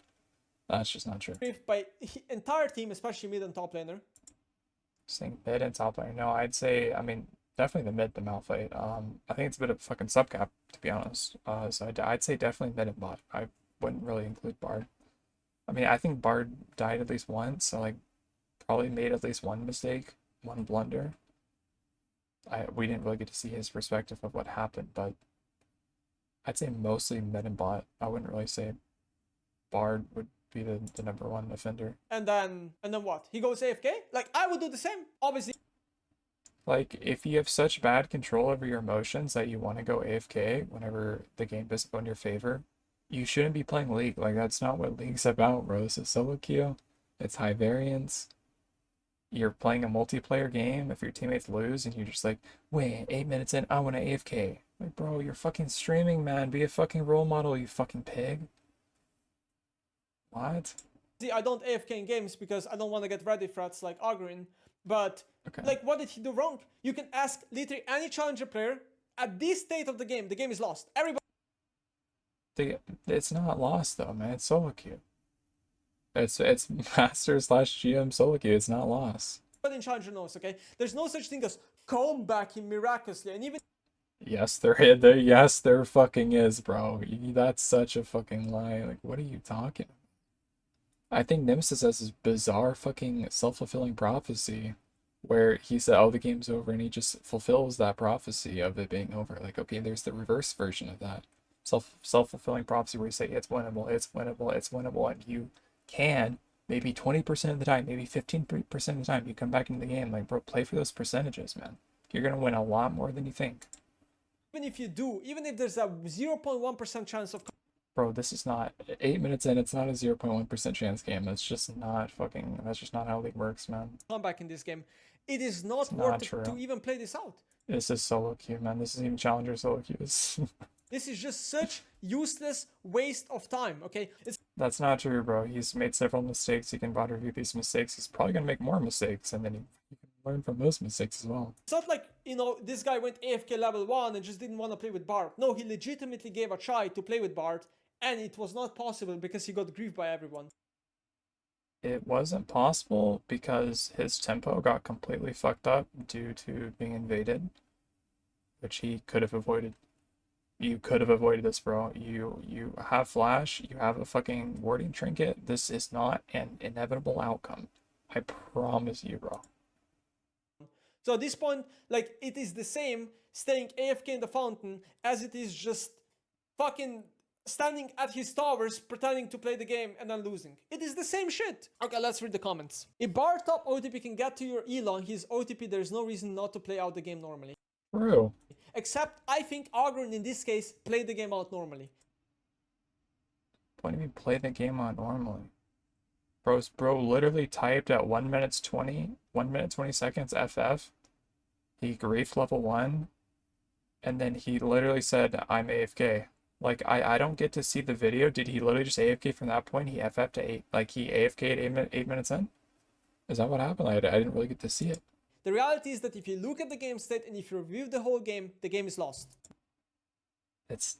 true. grief by entire team, especially mid and top laner. Saying mid and top lane. No, I'd say I mean definitely the mid, the Malphite. I think it's a bit of fucking subcap to be honest. So I'd say definitely mid and bot. I wouldn't really include Bard. I mean I think Bard died at least once, so like probably made at least one mistake, one blunder. We didn't really get to see his perspective of what happened, but I'd say mostly mid and bot. I wouldn't really say Bard would be the #1 offender. And then what? He goes AFK? Like I would do the same. Obviously, Like, if you have such bad control over your emotions that you want to go AFK whenever the game doesn't go in your favor, you shouldn't be playing League. Like, that's not what League's about, bro. This is solo queue. It's high variance. You're playing a multiplayer game. If your teammates lose and you're just like, wait, 8 minutes in, I want to AFK. Like, bro, you're fucking streaming, man. Be a fucking role model, you fucking pig. What? I don't AFK in games because I don't want to get ready threats like Agurin. But Okay. like, what did he do wrong? You can ask literally any challenger player at this state of the game is lost. Everybody It's not lost though, man. It's solo queue. It's master slash GM solo queue. It's not lost. in challenger knows, okay? There's no such thing as comeback him miraculously, and even Yes, there fucking is, bro. That's such a fucking lie. Like, what are you talking about? I think Nemesis has this bizarre fucking self-fulfilling prophecy where he said, oh, the game's over, and he just fulfills that prophecy of it being over. Like, okay, there's the reverse version of that. Self-fulfilling prophecy where you say, it's winnable, it's winnable, it's winnable, and you can, maybe 20% of the time, maybe 15% of the time, you come back into the game. Like, bro, play for those percentages, man. You're gonna win a lot more than you think. if you do, even if there's a 0.1% chance of Bro, this is not 8 minutes in, it's not a 0.1% chance game. That's just not how League works, man. comeback in this game, it is not It's worth not it true. to even play this out. This is solo queue, man. This isn't even challenger solo queues. This is just such useless waste of time, okay? It's That's not true, bro. He's made several mistakes. He can bot review these mistakes. He's probably gonna make more mistakes, and then he can learn from those mistakes as well. not like, you know, this guy went AFK level 1 and just didn't want to play with Bard. No, he legitimately gave a try to play with Bard, and it was not possible because he got griefed by everyone. It wasn't possible because his tempo got completely fucked up due to being invaded, which he could have avoided. You could have avoided this, bro. You have flash, you have a fucking warding trinket. This is not an inevitable outcome. I promise you, bro. So at this point, like, it is the same staying AFK in the fountain as it is just fucking standing at his towers pretending to play the game and then losing. It is the same shit. Okay, let's read the comments. If bar top OTP can get to your Elon, he's OTP, there's no reason not to play out the game normally. True. Except, I think Agurin in this case played the game out normally. What do you mean play the game on normally? Bro literally typed at 1 minute 20 seconds FF. He griefed level 1. And then he literally said, I'm AFK. Like, I don't get to see the video. Did he literally just AFK from that point? He FF'd to 8, like he AFK'd 8 minutes in? Is that what happened? I didn't really get to see it. The reality is that if you look at the game state and if you review the whole game, the game is lost.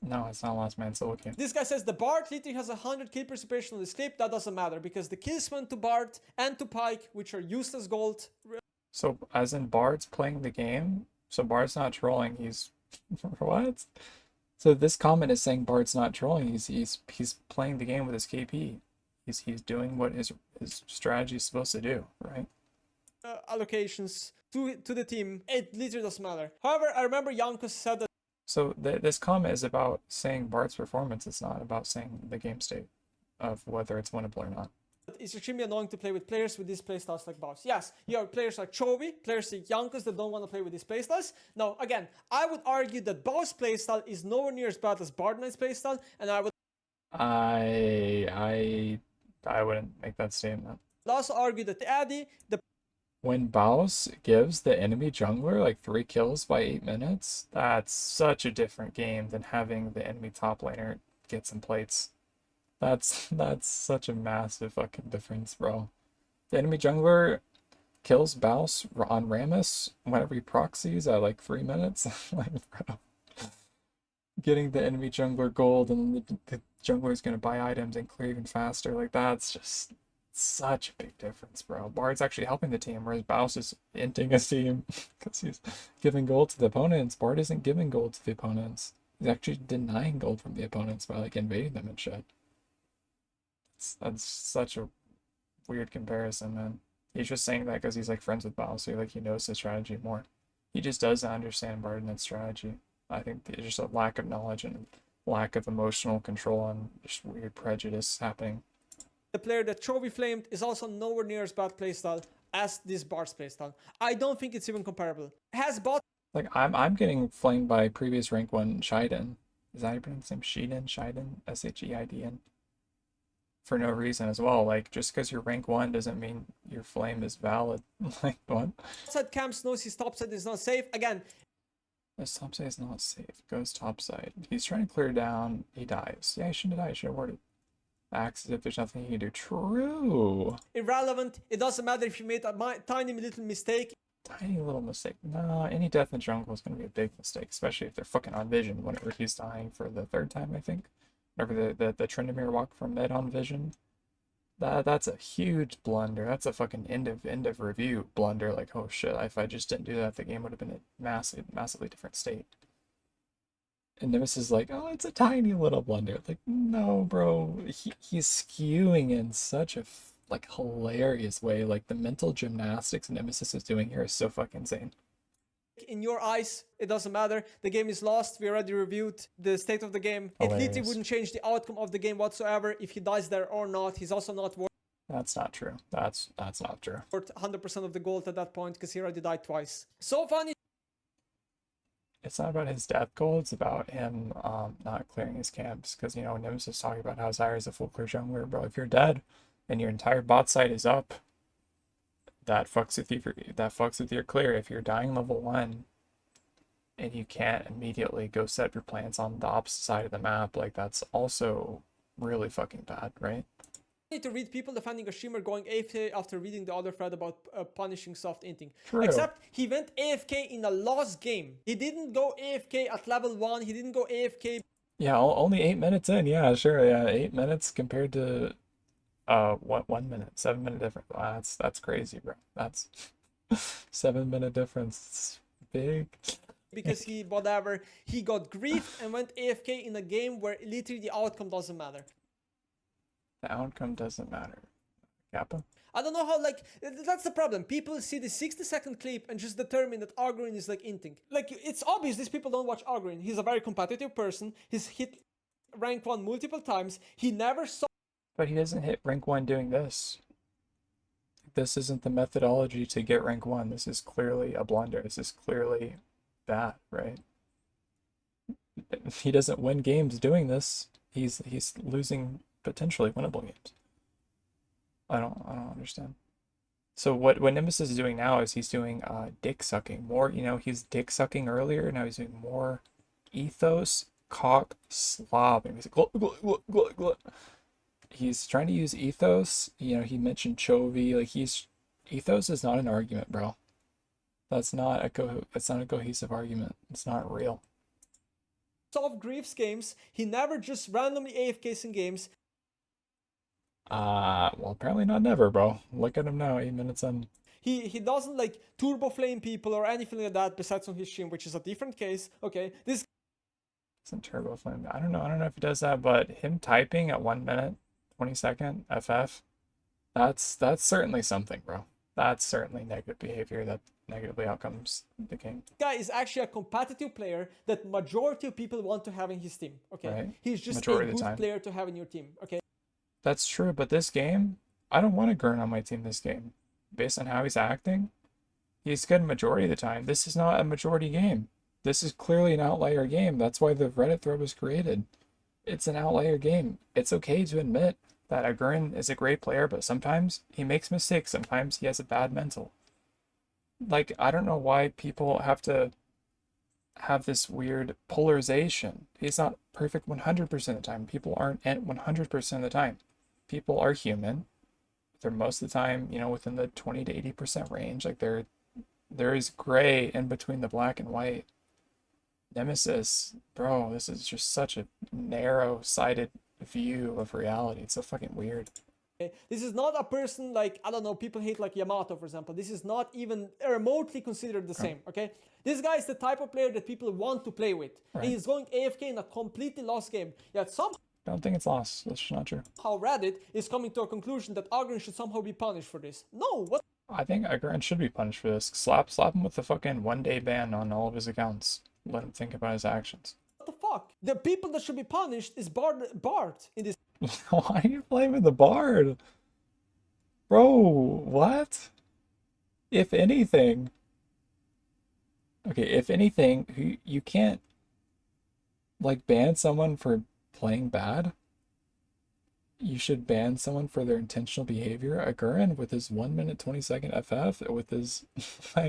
No, it's not lost, man. It's still okay. This guy says the Bard literally has 100 kill participation on this clip. That doesn't matter because the kills went to Bard and to Pike, which are useless gold. So, as in Bard's playing the game? So Bard's not trolling, he's... What? So this comment is saying Bard's not trolling, he's playing the game with his KP. He's doing what his strategy is supposed to do, right? Allocations to the team. It literally doesn't matter. However, I remember Jankos said that. So this comment is about saying Bard's performance. It's not about saying the game state of whether it's winnable or not. It's extremely annoying to play with players with these playstyles like Boss. Yes, you have players like Chovy, players like Jankos that don't want to play with these playstyles. Now, again, I would argue that Boss playstyle is nowhere near as bad as Bardinette's playstyle, and I would wouldn't make that statement. also argue that Addy, When Baus gives the enemy jungler like 3 kills by 8 minutes, that's such a different game than having the enemy top laner get some plates. That's such a massive fucking difference, bro. The enemy jungler kills Baus on Rammus whenever he proxies at like 3 minutes. Like, bro. Getting the enemy jungler gold and the jungler is gonna buy items and clear even faster. Like, that's just such a big difference, bro. Bard's actually helping the team, whereas Baus is inting his team because he's giving gold to the opponents. Bard isn't giving gold to the opponents. He's actually denying gold from the opponents by like invading them and shit. That's such a weird comparison, man. He's just saying that because he's like friends with Baus, so like he knows the strategy more. He just doesn't understand Bardinette's strategy. I think there's just a lack of knowledge and lack of emotional control and just weird prejudice happening. the player that Chovy flamed is also nowhere near as bad playstyle as this Bard's playstyle. I don't think it's even comparable. Has bot Like I'm getting flamed by previous rank 1 Shiden. Is that how you pronounce his name? Shiden? Sheidn? For no reason as well. Like, just because you're rank 1 doesn't mean your flame is valid. Like, what? outside camps knows his topside is not safe. Again, This topside is not safe. Goes topside. He's trying to clear down. He dies. Yeah, he shouldn't have died. He should have warded. Acts as if there's nothing he can do. True. irrelevant. It doesn't matter if you made a tiny little mistake. Tiny little mistake. No, any death in jungle is going to be a big mistake, especially if they're fucking on vision whenever he's dying for the 3rd time, I think. Whenever the Tryndamere walk from mid on vision. That's a huge blunder. That's a fucking end of review blunder. Like, oh shit, if I just didn't do that, the game would have been a massively different state. And Nemesis is like, oh, it's a tiny little blunder. Like, no, bro. He's skewing in such a like hilarious way. Like, the mental gymnastics Nemesis is doing here is so fucking insane. In your eyes, it doesn't matter. The game is lost. We already reviewed the state of the game. It literally Hilarious. wouldn't change the outcome of the game whatsoever if he dies there or not. He's also not worth That's not true. That's not true. 100% of the gold at that point because he already died twice. So funny. It's not about his death goal, it's about him not clearing his camps. Because, you know, Nemesis is talking about how Zyra is a full clear jungler, bro. If you're dead and your entire bot side is up, that fucks with your clear. If you're dying level 1 and you can't immediately go set up your plans on the opposite side of the map, like, that's also really fucking bad, right? To read people defending a streamer going AFK after reading the other thread about punishing soft inting. True. Except he went AFK in a lost game. He didn't go AFK at level 1. He didn't go AFK. Yeah, only 8 minutes in. Yeah, sure. Yeah, 8 minutes compared to 1 minute, 7 minute difference. Wow, that's crazy, bro. That's 7 minute difference. It's big. Because he got grief and went AFK in a game where literally the outcome doesn't matter. The outcome doesn't matter. Kappa? I don't know how, like, that's the problem. People see the 60-second clip and just determine that Agurin is like inting. Like, it's obvious these people don't watch Agurin. He's a very competitive person. He's hit rank 1 multiple times. He never saw. But he doesn't hit rank 1 doing this. This isn't the methodology to get rank 1. This is clearly a blunder. This is clearly bad, right? He doesn't win games doing this. He's losing potentially winnable games. I don't understand. So what Nemesis is doing now is he's doing dick sucking more. You know, he's dick sucking earlier. Now he's doing more ethos, cock, slobbing. He's like, glut, glut, glut, glut. He's trying to use ethos. You know, he mentioned Chovy. Like ethos is not an argument, bro. That's not a cohesive argument. It's not real. Solve Grief's games. He never just randomly AFKs in games. Well, apparently not never, bro. Look at him now, 8 minutes in. He doesn't like turbo flame people or anything like that besides on his stream, which is a different case. Okay, this Isn't turbo flame. I don't know if he does that, but him typing at 1 minute, 20-second FF, that's certainly something, bro. That's certainly negative behavior that negatively outcomes the game. guy is actually a competitive player that majority of people want to have in his team. Okay, Right. he's just Majority a of the good time. player to have in your team. Okay, That's true, but this game, I don't want Agurin on my team this game. Based on how he's acting, he's good majority of the time. This is not a majority game. This is clearly an outlier game. That's why the Reddit thread was created. It's an outlier game. It's okay to admit that Agurin is a great player, but sometimes he makes mistakes. Sometimes he has a bad mental. Like, I don't know why people have to have this weird polarization. He's not perfect 100% of the time. People aren't at 100% of the time. People are human. They're most of the time, you know, within the 20 to 80% range. Like there is gray in between the black and white. Nemesis, bro, this is just such a narrow-sighted view of reality. It's so fucking weird. this is not a person like, I don't know, people hate like Yamato, for example. This is not even remotely considered the same. Okay, this guy is the type of player that people want to play with. Right. And he's going AFK in a completely lost game. Yet somehow Don't think it's lost. That's just not true. Reddit is coming to a conclusion that Agurin should somehow be punished for this. No, what I think Agurin should be punished for this. Slap him with the fucking 1-day ban on all of his accounts. Let him think about his actions. the fuck? The people that should be punished is Bard in this. Why are you blaming the Bard? Bro, what? If anything... Okay, if anything, you can't, like, ban someone for playing bad. You should ban someone for their intentional behavior. Agurin, with his 1 minute 20-second FF, with his,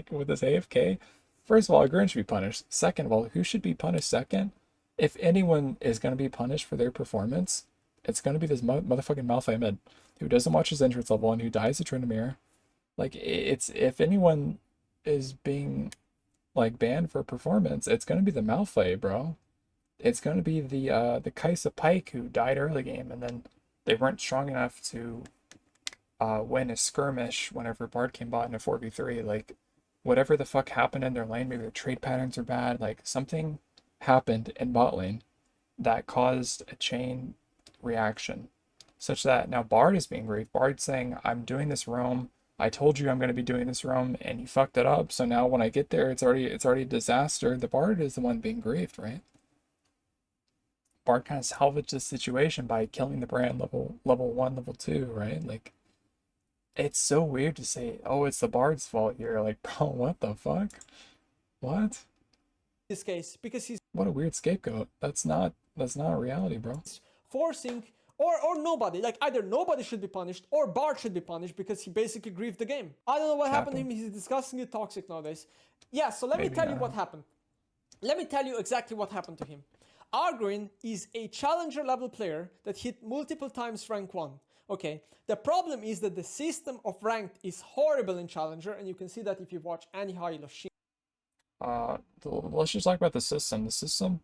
with his AFK. First of all, Agurin should be punished. Second of all, who should be punished second? If anyone is going to be punished for their performance, it's going to be this motherfucking Malphite mid who doesn't watch his entrance level and who dies to Tryndamere. Like, it's, if anyone is being, like, banned for performance, it's going to be the Malphite, bro. It's going to be the Kaisa Pike who died early game and then they weren't strong enough to win a skirmish whenever Bard came bot in a 4v3. Like, whatever the fuck happened in their lane, maybe their trade patterns are bad. Like, something happened in bot lane that caused a chain reaction such that now Bard is being griefed. Bard's saying, I'm doing this roam. I told you I'm going to be doing this roam and you fucked it up. So now when I get there, it's already a disaster. The Bard is the one being griefed, right? Bard kind of salvaged the situation by killing the brand level 1, level 2, right? Like, it's so weird to say, oh, it's the Bard's fault here. Like, bro, what the fuck? What? This case, because he's What a weird scapegoat. That's not reality, bro. forcing or nobody, like either nobody should be punished or Bard should be punished because he basically griefed the game. I don't know what happened to him. He's disgustingly toxic nowadays. Yeah, so let me tell you what happened. Let me tell you exactly what happened to him. Agurin is a challenger level player that hit multiple times rank 1. Okay, the problem is that the system of ranked is horrible in challenger, and you can see that if you watch any high elo shit. Let's just talk about the system. The system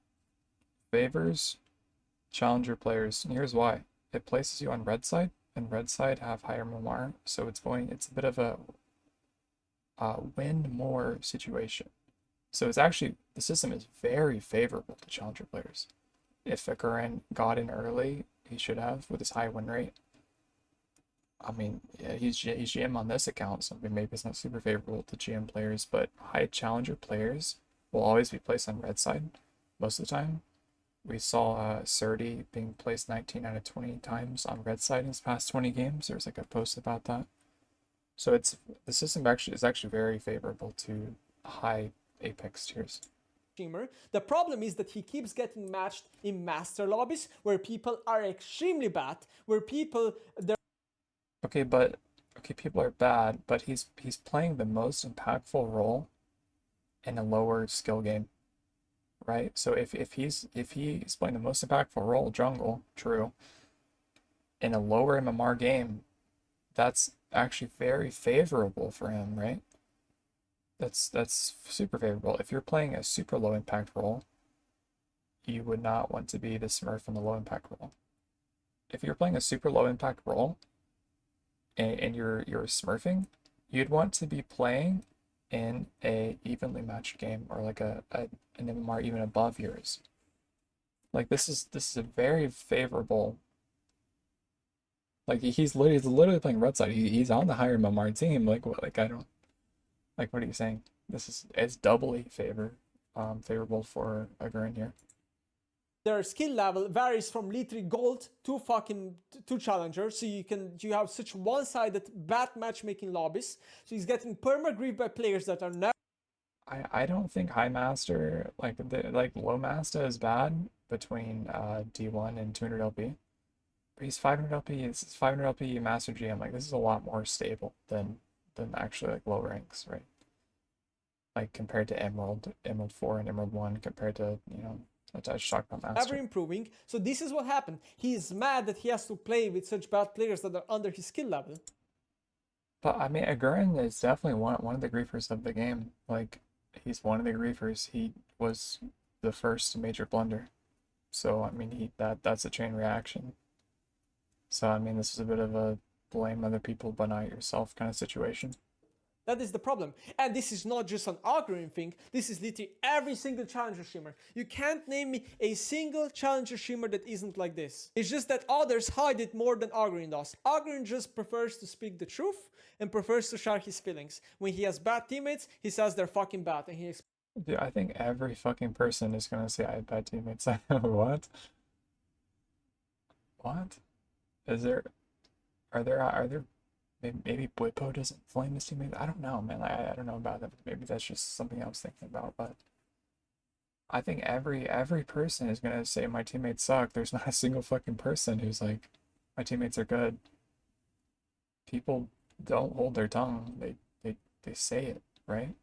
favors challenger players, and here's why. It places you on red side, and red side have higher MMR, so it's a bit of a win more situation. So it's actually, the system is very favorable to challenger players. If Agurin got in early, he should have, with his high win rate. I mean, yeah, he's GM on this account, so maybe it's not super favorable to GM players, but high challenger players will always be placed on red side most of the time. We saw Surdy being placed 19 out of 20 times on red side in his past 20 games. There's like a post about that. So the system actually is actually very favorable to high apex tiers. Streamer. The problem is that he keeps getting matched in master lobbies where people are extremely bad, where people Okay, people are bad, but he's playing the most impactful role in a lower skill game, right? So if he's playing the most impactful role, jungle, true, in a lower MMR game, that's actually very favorable for him, right? That's super favorable. If you're playing a super low impact role, you would not want to be the smurf in the low impact role. If you're playing a super low impact role and you're smurfing, you'd want to be playing in a evenly matched game or like an MMR even above yours. Like this is a very favorable. Like he's literally playing red side. He's on the higher MMR team. Like what? Like I don't. Like what are you saying? It's doubly favorable for Agurin here. their skill level varies from literally gold to challenger. So you have such one-sided bad matchmaking lobbies. So he's getting perma grief by players that are never. I don't think high master like low master is bad between D1 and 200 LP. But he's 500 LP. It's 500 LP master GM. Like this is a lot more stable than actually like low ranks, right? Like compared to Emerald 4 and Emerald 1 compared to, you know, I just talked about Master. Ever improving. So this is what happened. He is mad that he has to play with such bad players that are under his skill level. But I mean, Agurin is definitely one of the griefers of the game. Like he's one of the griefers. He was the first major blunder. So I mean, that's a chain reaction. So I mean, this is a bit of a blame other people but not yourself kind of situation. That is the problem. And this is not just an Agurin thing. This is literally every single challenger streamer. You can't name me a single challenger streamer that isn't like this. It's just that others hide it more than Agurin does. Agurin just prefers to speak the truth and prefers to share his feelings. When he has bad teammates, he says they're fucking bad and he Dude, I think every fucking person is gonna say I had bad teammates. What? What? Are there maybe Bwipo doesn't flame his teammates? I don't know, man. I don't know about that. Maybe that's just something I was thinking about, but I think every person is gonna say my teammates suck. There's not a single fucking person who's like, my teammates are good. People don't hold their tongue. They say it, right?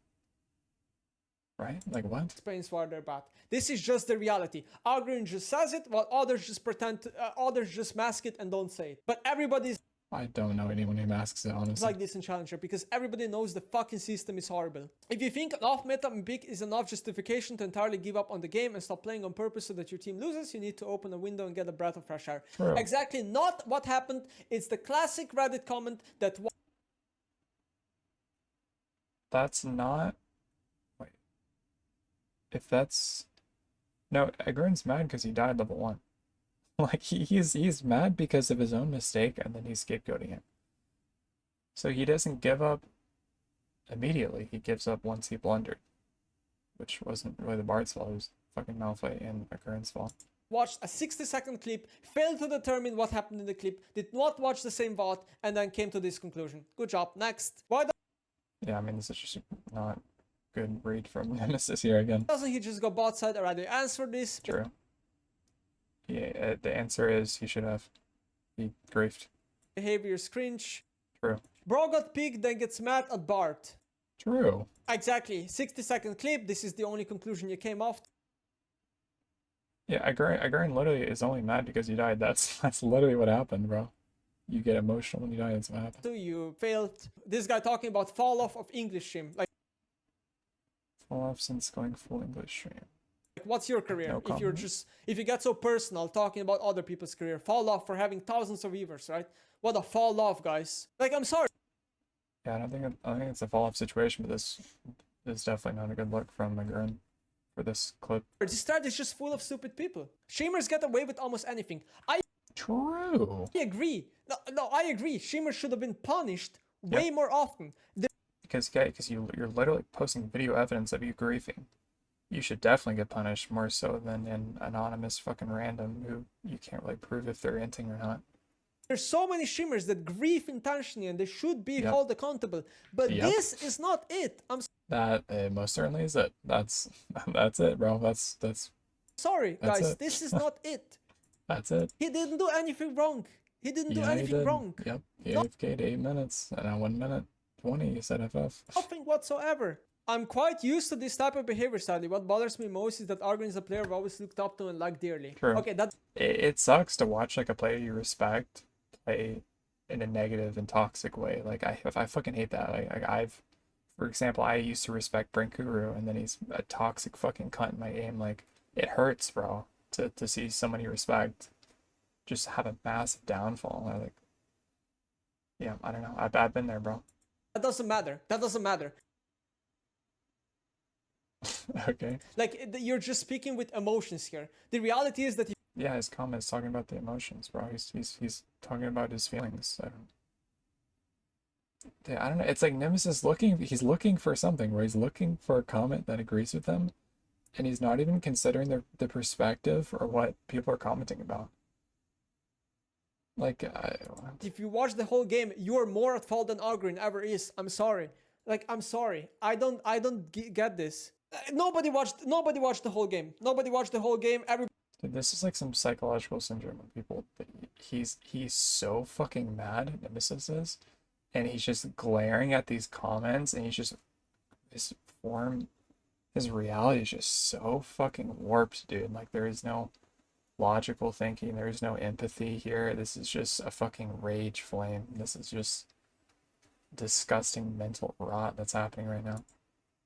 Right? Like what? explains why they're bad. This is just the reality. Agurin just says it while others just others just mask it and don't say it. But everybody's I don't know anyone who masks it, honestly. like this in Challenger because everybody knows the fucking system is horrible. If you think an off-meta pick is enough justification to entirely give up on the game and stop playing on purpose so that your team loses, you need to open a window and get a breath of fresh air. True. Exactly not what happened. It's the classic Reddit comment that That's not. Wait. If that's. No, Agurin's mad because he died level 1. Like he's mad because of his own mistake and then he's scapegoating it. So he doesn't give up immediately. He gives up once he blundered. Which wasn't really the Bard's fault, it was fucking Malphite and Agurin's fault. watched a 60-second clip, failed to determine what happened in the clip, did not watch the same VOD, and then came to this conclusion. Good job. Next. Why Yeah, I mean this is just not good read from Nemesis here again. doesn't he just go bot side? Alright, answer this. True. Yeah, the answer is he should have. He griefed. Behavior is cringe. True. Bro got picked, then gets mad at Bart. True. Exactly. 60-second clip. This is the only conclusion you came off. Yeah, Agurin literally is only mad because you died. That's literally what happened, bro. You get emotional when you die. That's what happened. So you failed. This guy talking about fall off of English stream. Like Fall off since going full English stream. what's your career? No If you're comment. if you get so personal talking about other people's career, fall off for having thousands of viewers, right? What a fall off, guys. Like I'm sorry. Yeah, I think it's a fall off situation, but this is definitely not a good look from Agurin for this clip. This thread is just full of stupid people. Streamers get away with almost anything. True. I agree. No, I agree. Streamers should have been punished way more often. Because you're literally posting video evidence of you griefing. You should definitely get punished more so than an anonymous fucking random who you can't really prove if they're inting or not. There's so many streamers that grief intentionally and they should be Yep. held accountable. But Yep. this is not it. I'm That most certainly is it. That's it, bro. That's sorry, That's guys. it. This is not it. that's it. He didn't do anything wrong. He didn't do Yeah, he anything did. wrong. Yep. He AFK'd 8 minutes and at 1 minute 20 he said FF. Nothing whatsoever. I'm quite used to this type of behavior, sadly. What bothers me most is that Agurin is a player I've always looked up to and liked dearly. True. Okay, that's It sucks to watch like a player you respect play in a negative and toxic way. Like I fucking hate that. For example, I used to respect Brinkuru and then he's a toxic fucking cunt in my game. Like it hurts, bro, to see someone you respect just have a massive downfall. Yeah, I don't know. I've been there, bro. that doesn't matter. That doesn't matter. Okay. Like you're just speaking with emotions here. The reality is that Yeah, his comment's talking about the emotions, bro. He's talking about his feelings. I don't know. It's like Nemesis he's looking for something, where he's looking for a comment that agrees with him, and he's not even considering the perspective or what people are commenting about. Like, if you watch the whole game, you are more at fault than Agurin ever is. I'm sorry. Like, I'm sorry. I don't get this. Nobody watched the whole game. Nobody watched the whole game. dude, this is like some psychological syndrome of people. He's so fucking mad, Nemesis is, and he's just glaring at these comments, and his reality is just so fucking warped, dude. Like there is no logical thinking, there is no empathy here. This is just a fucking rage flame. This is just disgusting mental rot that's happening right now.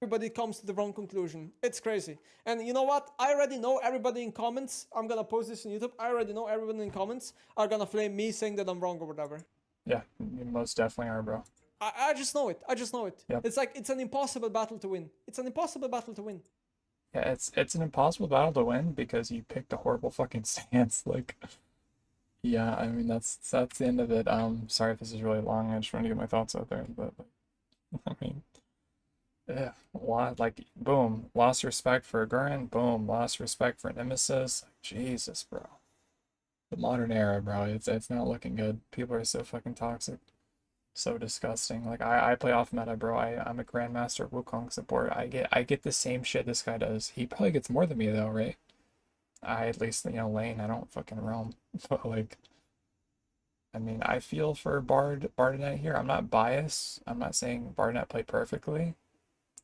Everybody comes to the wrong conclusion. It's crazy. And you know what? I already know everybody in comments. I'm gonna post this on YouTube. I already know everyone in comments are gonna flame me saying that I'm wrong or whatever. Yeah, you most definitely are, bro. I just know it. I just know it. Yep. It's like it's an impossible battle to win. It's an impossible battle to win. Yeah, it's an impossible battle to win because you picked a horrible fucking stance. Like, yeah, I mean that's the end of it. Sorry if this is really long. I just wanted to get my thoughts out there, but I mean, yeah, like boom, lost respect for Agurin. Boom, lost respect for Nemesis. Like, Jesus, bro. The modern era, bro. It's not looking good. People are so fucking toxic. So disgusting. Like I play off meta, bro. I'm a grandmaster Wukong support. I get the same shit this guy does. He probably gets more than me though, right? I at least, lane. I don't fucking roam. But like, I mean, I feel for Bardinette here. I'm not biased. I'm not saying Bardinette played perfectly.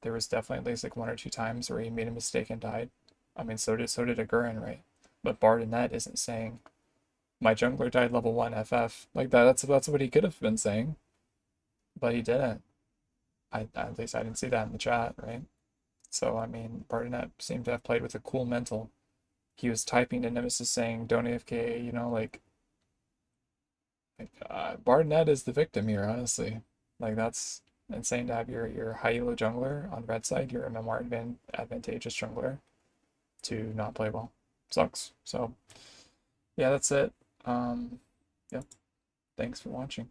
There was definitely at least like 1 or 2 times where he made a mistake and died. I mean, so did Agurin, right? But Bardinette isn't saying my jungler died level 1 FF. Like that's what he could have been saying. But he didn't. At least I didn't see that in the chat, right? So I mean, Bardinette seemed to have played with a cool mental. He was typing to Nemesis saying, "Don't AFK," Bardinette is the victim here, honestly. Like that's insane to have your high elo jungler on red side, your MMR advantageous jungler, to not play well. Sucks. So yeah, that's it. Yeah. Thanks for watching.